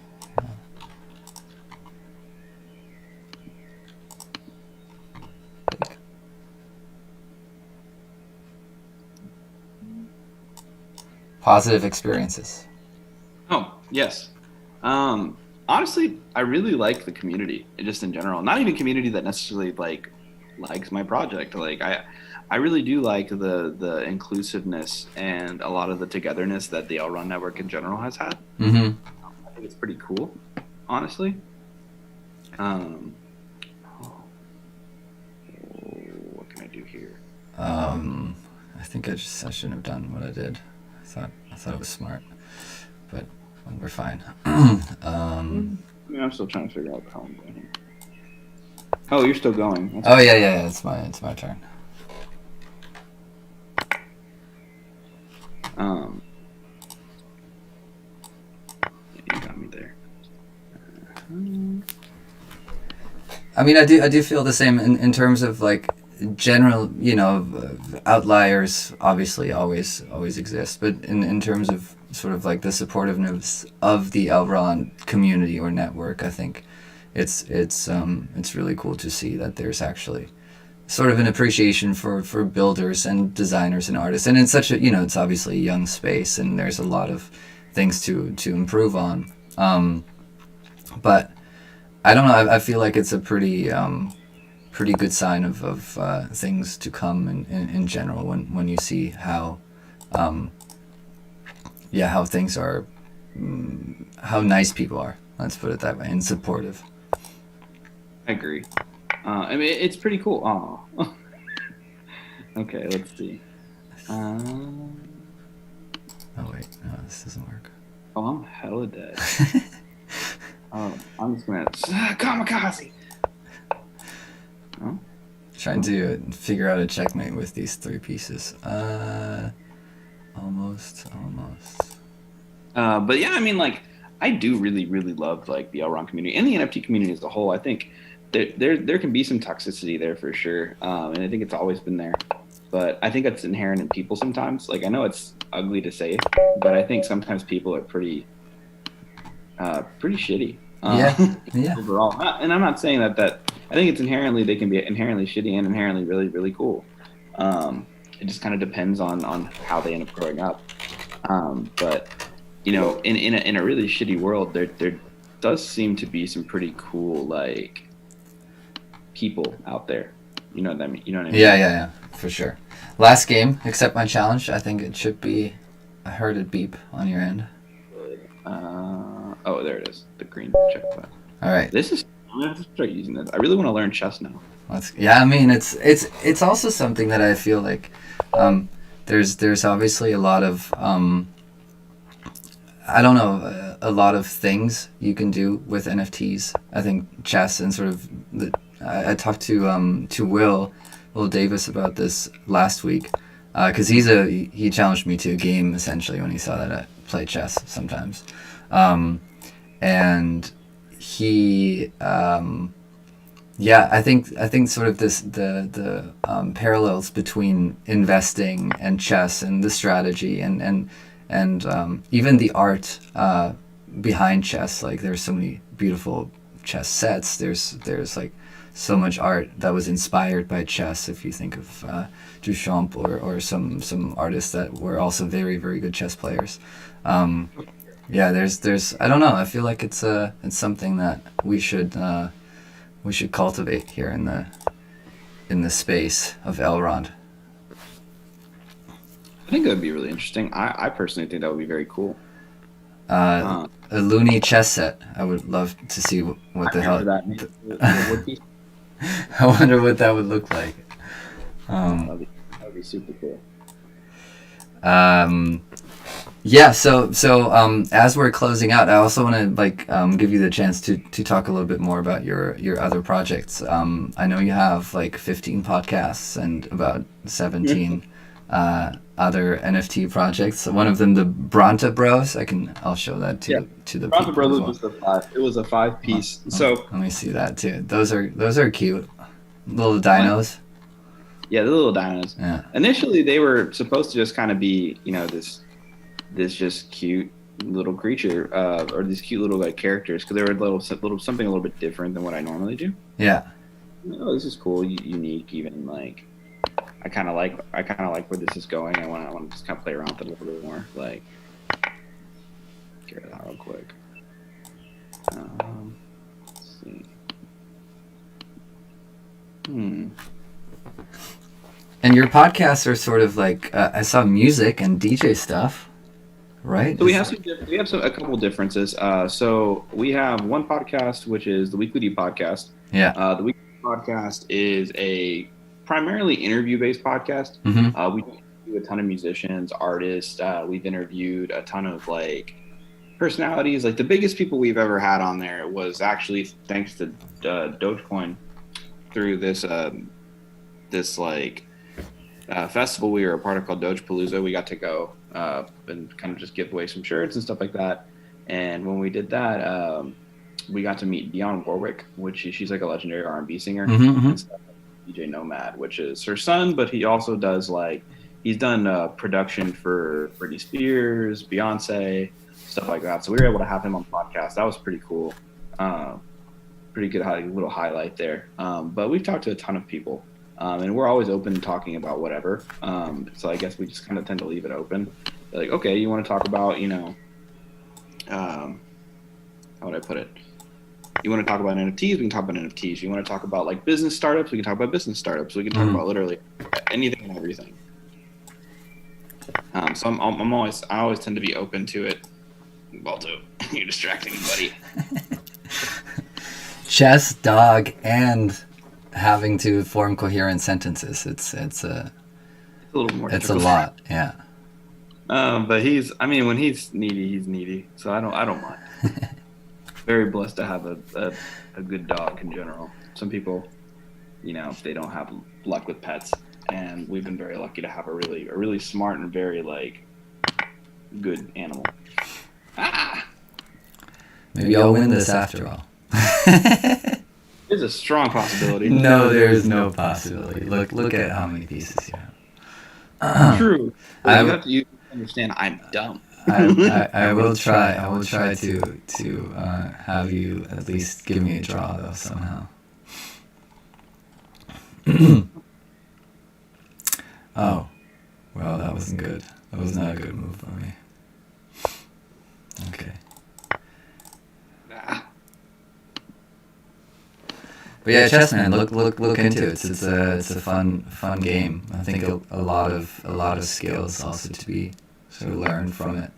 Positive experiences. Oh yes. Honestly, I really like the community, just in general. Not even community that necessarily likes my project. Like I really do like the inclusiveness and a lot of the togetherness that the L Run network in general has had. Mm-hmm. I think it's pretty cool, honestly. Um, what can I do here? I think I shouldn't have done what I did. I thought it was smart, but we're fine. I mean, I'm still trying to figure out how I'm doing here. Oh, you're still going. That's Oh yeah. It's my turn. You got me there. I mean, I do feel the same in terms of like general, outliers obviously always exist, but in terms of sort of like the supportiveness of the Elron community or network, I think it's really cool to see that there's actually sort of an appreciation for builders and designers and artists, and it's such a it's obviously a young space and there's a lot of things to improve on, but I don't know. I feel like it's a pretty good sign of things to come in general when you see how how things are how nice people are. Let's put it that way, and supportive. I agree. I mean, it's pretty cool. Oh, okay. Let's see. Um, Oh wait, no, this doesn't work. oh, I'm hella dead. Oh, I'm just gonna kamikaze. Oh, Trying to figure out a checkmate with these three pieces. Almost. but yeah, I mean, like, I do really, really love like the Elrond community and the NFT community as a whole. I think there can be some toxicity there for sure, and I think it's always been there. But I think that's inherent in people sometimes. Like, I know it's ugly to say, but I think sometimes people are pretty shitty. Yeah. Overall, and I'm not saying that. I think it's inherently they can be inherently shitty and inherently really, really cool. It just kind of depends on how they end up growing up. But you know, in a really shitty world, there does seem to be some pretty cool like people out there. You know what I mean? You know what I mean? Yeah, for sure. Last game, accept my challenge. I think it should be. I heard it beep on your end. Oh, there it is. The green check button. All right. I'm gonna have to start using this. I really want to learn chess now. Yeah, I mean it's also something that I feel like there's obviously a lot of I don't know, a lot of things you can do with NFTs. I think chess and sort of I talked to Will Davis about this last week because he challenged me to a game essentially when he saw that I play chess sometimes, and he yeah, I think sort of the parallels between investing and chess and the strategy and even the art behind chess. Like there's so many beautiful chess sets. There's like so much art that was inspired by chess. If you think of Duchamp or some artists that were also very, very good chess players. Yeah, there's I don't know. I feel like it's something that we should cultivate here in the space of Elrond. I think that would be really interesting. I personally think that would be very cool. A loony chess set. I would love to see what the hell. I wonder what that would look like. That would be super cool. Yeah. So as we're closing out, I also want to give you the chance to talk a little bit more about your other projects. I know you have like 15 podcasts and about 17 other NFT projects. One of them, the Bronta Bros. I'll show that to the Bronta people Bros as well. was the five. It was a 5-piece. So let me see that too. Those are cute little dinos. Yeah, the little dinos. Yeah. Initially, they were supposed to just kind of be, this just cute little creature, or these cute little like characters, because they were little something a little bit different than what I normally do. Yeah. Oh, this is cool, unique, even like. I kind of like where this is going. I want to just kind of play around with it a little bit more. Like, get rid of that real quick. Let's see. And your podcasts are sort of like I saw music and DJ stuff, right? So we have a couple differences. So we have one podcast which is the Weekly D podcast. Yeah. The Weekly D podcast is a primarily interview-based podcast. Mm-hmm. We do a ton of musicians, artists. We've interviewed a ton of like personalities. Like the biggest people we've ever had on there was actually thanks to Dogecoin through this festival we were a part of called Dogepalooza. We got to go and kind of just give away some shirts and stuff like that. And when we did that, we got to meet Dionne Warwick, which she's like a legendary R&B singer. Mm-hmm. And stuff. DJ Nomad, which is her son, but he also does he's done production for Britney Spears, Beyonce, stuff like that. So we were able to have him on the podcast. That was pretty cool. Pretty good little highlight there. But we've talked to a ton of people, and we're always open to talking about whatever. So I guess we just kind of tend to leave it open. Like, okay, you want to talk about, how would I put it? You want to talk about NFTs? We can talk about NFTs. You want to talk about like business startups? We can talk about business startups. We can talk about literally anything and everything. So I always tend to be open to it. Balto, you're distracting me, buddy. Chess, dog, and having to form coherent sentences. It's a It's a little more it's a difficult. lot. Yeah. But when he's needy, he's needy. So I don't mind. Very blessed to have a good dog in general. Some people, they don't have luck with pets, and we've been very lucky to have a really smart and very like good animal. Ah, Maybe I'll win this after all. there's a strong possibility. No, there is no possibility. Look at how many pieces you have. True. I'm- You understand. I'm dumb. I will try. I will try to have you at least give me a draw though somehow. Oh, well, that wasn't good. That was not a good move for me. Okay. Ah, But yeah, chess, man, look into it. It's a fun game. I think a lot of skills also to be sort of learned from it.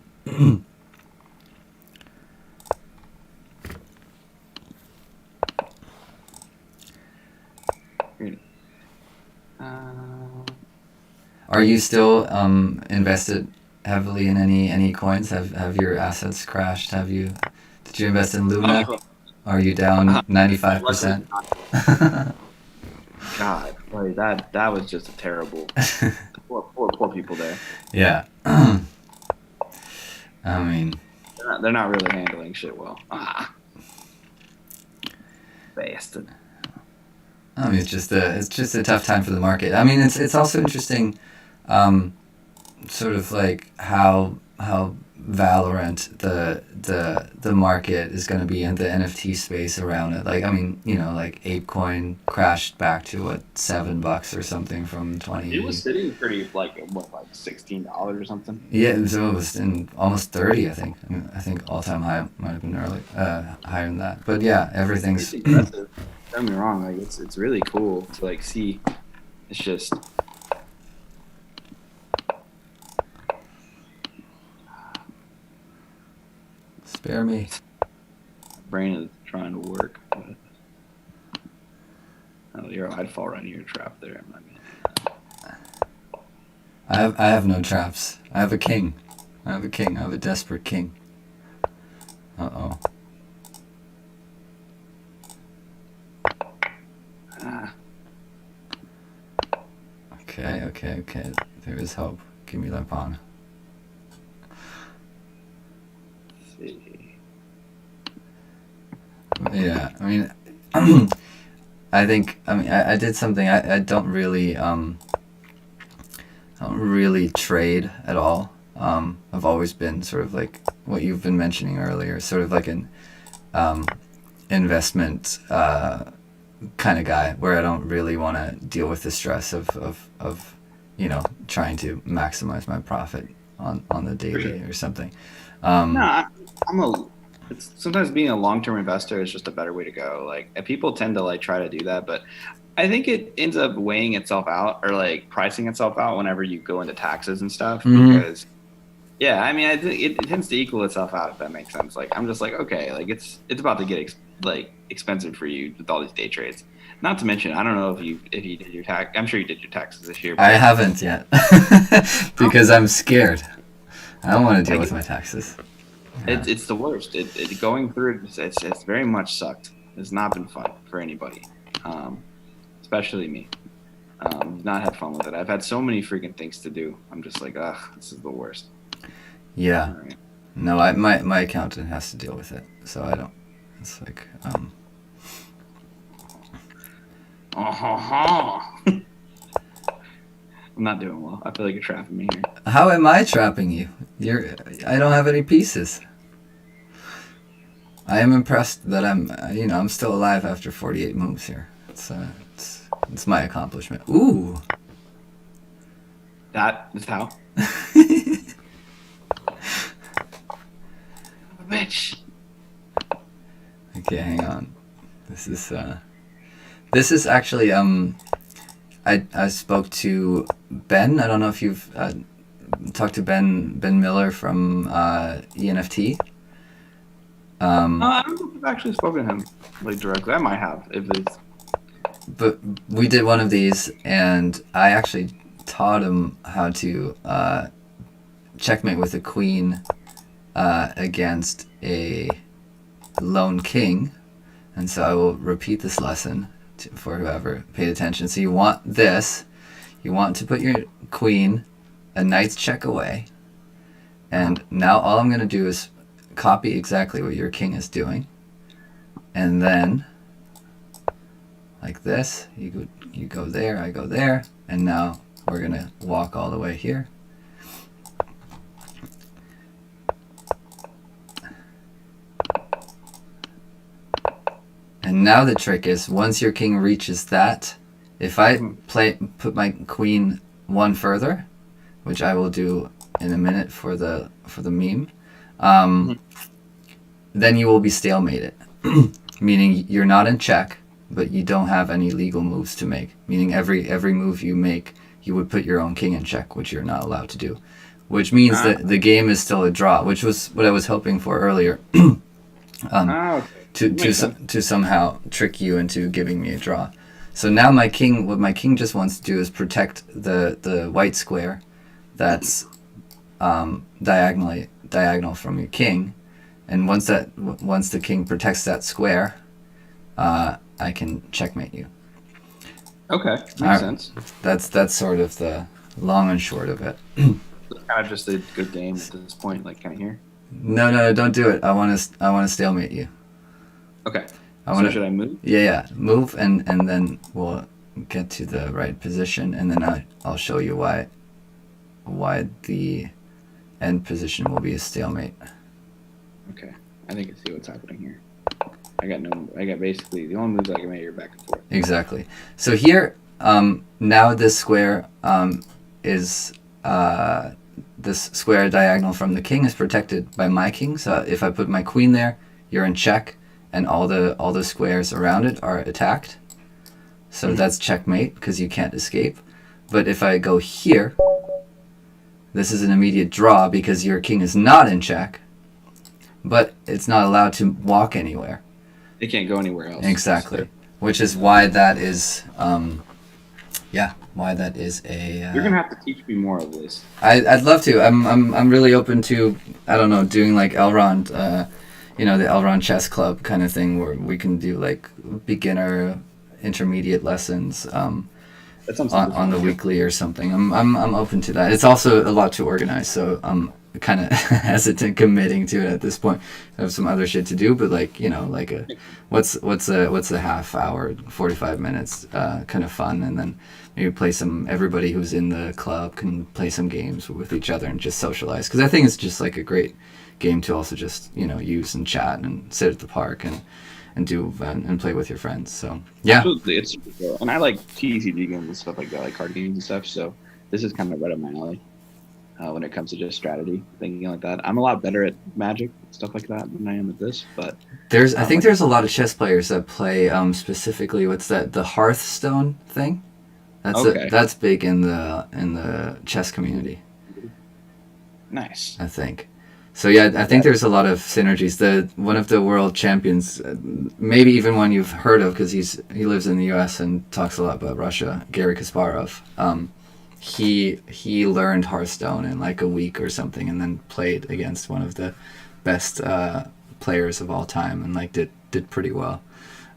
Are you still invested heavily in any coins? Have your assets crashed? Did you invest in Luna? Are you down 95%? God, like that was just a terrible. Poor people there. Yeah. I mean, They're not really handling shit well. Bastard. it's just a tough time for the market. I mean, it's also interesting, sort of like how Valorant the market is going to be in the NFT space around it. Like, I mean, like ApeCoin crashed back to what, $7 or something from 20. It was sitting pretty like $16 or something. Yeah, so it was in almost 30, I think. I think all-time high might have been higher than that. But yeah, everything's It's impressive. Don't get me wrong, like it's really cool to like see. It's just spare me. brain is trying to work. But, I'd fall right into your trap there. I'm not gonna. I have no traps. I have a king. I have a desperate king. Uh-oh. Okay. There is hope. Give me that pawn. Let's see. Yeah, I mean, I did something. I don't really trade at all. I've always been sort of like what you've been mentioning earlier, sort of like an investment kind of guy, where I don't really want to deal with the stress of trying to maximize my profit on the daily or something. No, it's sometimes being a long-term investor is just a better way to go. Like, and people tend to like try to do that, but I think it ends up weighing itself out or like pricing itself out whenever you go into taxes and stuff. Because, yeah, I mean, I think it tends to equal itself out, if that makes sense. Like, I'm just like, okay, like it's about to get expensive for you with all these day trades. Not to mention, I don't know if you did your tax. I'm sure you did your taxes this year. I haven't yet because I'm scared. I don't want to deal with my taxes. Yeah. It's the worst. It going through it's very much sucked. It's not been fun for anybody, especially me. Not had fun with it. I've had so many freaking things to do. I'm just like, ugh, this is the worst. Yeah. Right. No, my accountant has to deal with it, so I don't. It's like. I'm not doing well. I feel like you're trapping me here. How am I trapping you? I don't have any pieces. I am impressed that I'm still alive after 48 moves here. It's my accomplishment. Ooh. That is how. Bitch. Okay, hang on. This is actually I spoke to Ben. I don't know if you've talked to Ben Miller from ENFT. I don't know if I've actually spoken to him like directly. I might have if it's But we did one of these, and I actually taught him how to checkmate with a queen against a lone king. And so I will repeat this lesson for whoever paid attention. So you want this. You want to put your queen a knight's check away. And now all I'm going to do is copy exactly what your king is doing. And then, like this, you go there, I go there. And now we're going to walk all the way here. And now the trick is, once your king reaches that, if I put my queen one further, which I will do in a minute for the meme, then you will be stalemated, meaning you're not in check, but you don't have any legal moves to make. Meaning every move you make, you would put your own king in check, which you're not allowed to do. Which means that the game is still a draw, which was what I was hoping for earlier. okay. To somehow trick you into giving me a draw. So now what my king just wants to do is protect the white square that's diagonal from your king, and once the king protects that square, I can checkmate you. Okay, makes sense. That's sort of the long and short of it. It's kind of just a good game at this point, like kind of here. No, don't do it. I want to stalemate you. Okay. So should I move? Yeah. Move, and then we'll get to the right position, and then I'll show you why the end position will be a stalemate. Okay. I think I see what's happening here. I got basically the only moves I can make are back and forth. Exactly. So here, now this square is this square diagonal from the king is protected by my king. So if I put my queen there, you're in check, and all the squares around it are attacked. So that's checkmate because you can't escape. But if I go here, this is an immediate draw because your king is not in check, but it's not allowed to walk anywhere. It can't go anywhere else. Exactly. Which is why that is, why that is a. You're gonna have to teach me more of this. I'd love to. I'm really open to, I don't know, doing like Elrond, the Elrond Chess Club kind of thing where we can do like beginner, intermediate lessons on the weekly or something. I'm open to that. It's also a lot to organize, so I'm kind of hesitant committing to it at this point. I have some other shit to do, but what's a half hour, 45 minutes, kind of fun, and then maybe everybody who's in the club can play some games with each other and just socialize, because I think it's just like a great game to also just use and chat and sit at the park and play with your friends. So yeah, absolutely, it's super cool. And I like TCG games and stuff like that, like card games and stuff. So this is kind of right up my alley when it comes to just strategy thinking like that. I'm a lot better at Magic stuff like that than I am at this. But I think there's a lot of chess players that play specifically the Hearthstone thing. That's big in the chess community. Nice. I think. So yeah, I think there's a lot of synergies. One of the world champions, maybe even one you've heard of because he lives in the U.S. and talks a lot about Russia, Garry Kasparov. He learned Hearthstone in like a week or something, and then played against one of the best players of all time, and like did pretty well.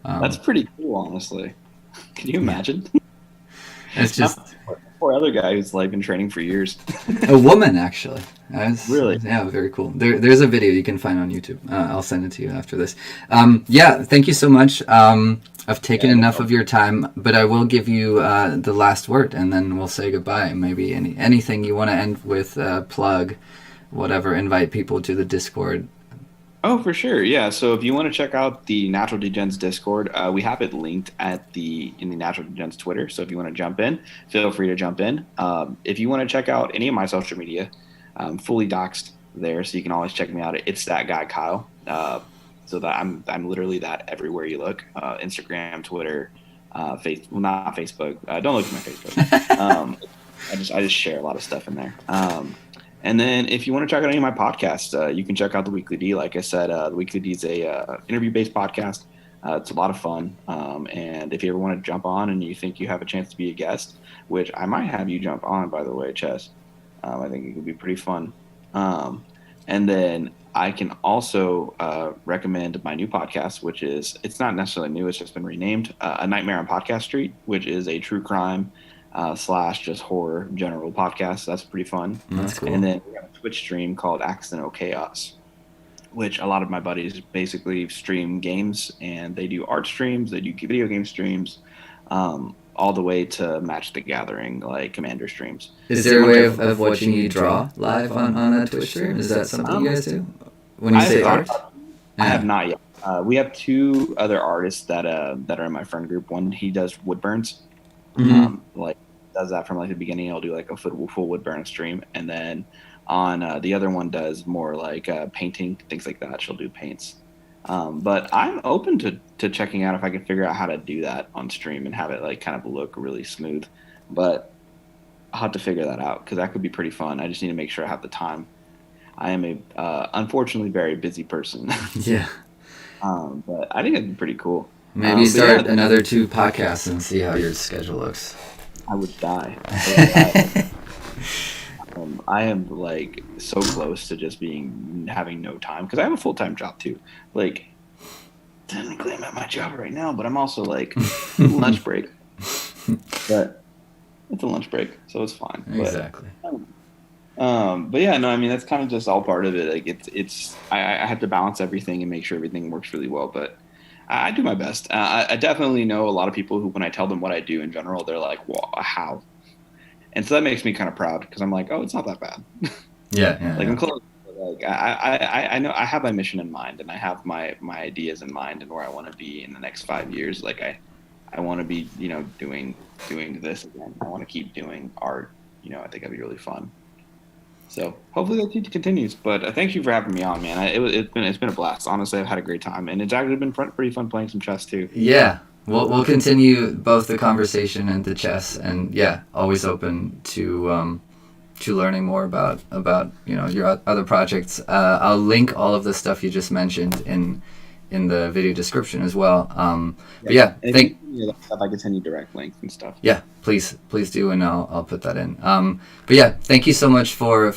That's pretty cool, honestly. Can you imagine? It's just. Poor other guy who's like been training for years. A woman, actually. Really? Yeah, very cool. There's a video you can find on YouTube. I'll send it to you after this. Thank you so much. I've taken enough of your time, but I will give you the last word, and then we'll say goodbye. Maybe anything you want to end with, plug, whatever, invite people to the Discord. Oh, for sure. Yeah. So if you want to check out the Natural Degenz Discord, we have it linked in the Natural Degenz Twitter. So if you want to jump in, feel free to jump in. If you want to check out any of my social media, I'm fully doxed there, so you can always check me out. It's that guy Kyle. So that I'm literally that everywhere you look. Instagram, Twitter, not Facebook. Don't look at my Facebook. I just share a lot of stuff in there. And then if you want to check out any of my podcasts, you can check out The Weekly D. Like I said, The Weekly D is a interview-based podcast. It's a lot of fun. And if you ever want to jump on and you think you have a chance to be a guest, which I might have you jump on, by the way, Chess, I think it could be pretty fun. And then I can also recommend my new podcast, which is, it's not necessarily new, it's just been renamed, A Nightmare on Podcast Street, which is a true crime slash just horror general podcast. That's pretty fun. That's cool. And then we have a Twitch stream called Accidental Chaos, which a lot of my buddies basically stream games, and they do art streams, they do video game streams, all the way to Match the Gathering, like Commander streams. Is there a way of watching you draw live on that Twitch stream? Is that something you guys do? When you say art? I have not yet. We have two other artists that are in my friend group. One, he does wood burns. Like does that from like the beginning. He'll do like a full wood burn stream, and then on the other one does more like painting, things like that. She'll do paints. But I'm open to checking out if I can figure out how to do that on stream and have it like kind of look really smooth. But I'll have to figure that out because that could be pretty fun. I just need to make sure I have the time. I am a unfortunately very busy person. Yeah. But I think it'd be pretty cool. Maybe start another 2 podcasts and see how your schedule looks. I would die. I am like so close to just having no time because I have a full-time job too. Like technically I'm at my job right now, but I'm also like lunch break. But it's a lunch break, so it's fine. Exactly. But yeah, no, I mean that's kind of just all part of it. Like I have to balance everything and make sure everything works really well, but I do my best. I definitely know a lot of people who, when I tell them what I do in general, they're like, "Well, how?" And so that makes me kind of proud because I'm like, "Oh, it's not that bad." Yeah. Like I'm close. Like I know I have my mission in mind, and I have my ideas in mind, and where I want to be in the next 5 years. Like I want to be, doing this again. I want to keep doing art. I think that'd be really fun. So hopefully that continues. But thank you for having me on, man. It's been a blast. Honestly, I've had a great time, and it's actually been pretty fun playing some chess too. Yeah, we'll continue both the conversation and the chess, and yeah, always open to learning more about your other projects. I'll link all of the stuff you just mentioned in the video description as well. But yeah, stuff I can send you direct links and stuff. Yeah, please do, and I'll put that in. But yeah, thank you so much for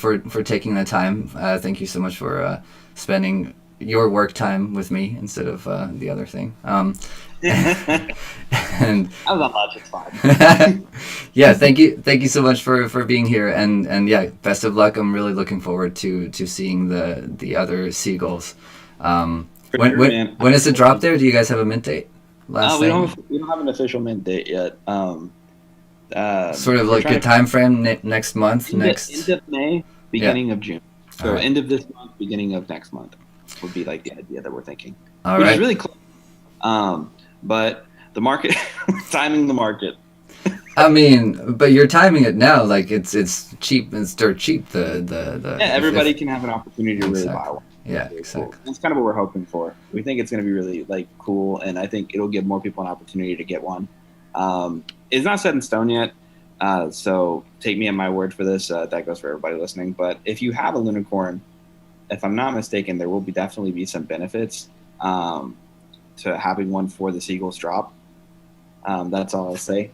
taking the time. Thank you so much for spending your work time with me instead of the other thing. And I was on lunch. It's fine. Yeah, thank you so much for being here, and yeah, best of luck. I'm really looking forward to seeing the other seagulls. When is the drop there? Do you guys have a mint date? We don't have an official mint date yet. Sort of like a time frame next month, end of May, beginning of June. So right. End of this month, beginning of next month would be like the idea that we're thinking. All which right. is really close. But the market, timing the market. I mean, but you're timing it now, like it's cheap. It's dirt cheap. Everybody can have an opportunity to really buy one. Yeah, really exactly. Cool. That's kind of what we're hoping for. We think it's going to be really like cool, and I think it'll give more people an opportunity to get one. It's not set in stone yet, so take me at my word for this. That goes for everybody listening. But if you have a Lunicorn, if I'm not mistaken, there will definitely be some benefits to having one for the Seagulls drop. That's all I'll say.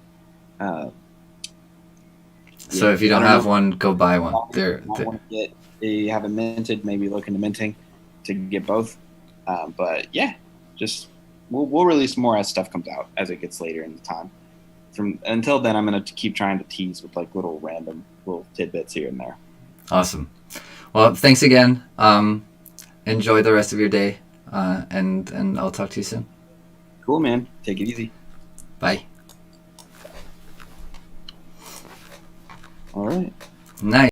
So if you don't have one, go buy one. You haven't minted, maybe look into minting to get both. But yeah, just we'll release more as stuff comes out as it gets later in the time. Until then, I'm gonna keep trying to tease with like random little tidbits here and there. Awesome. Well, thanks again. Enjoy the rest of your day, and I'll talk to you soon. Cool, man. Take it easy. Bye. All right. Nice.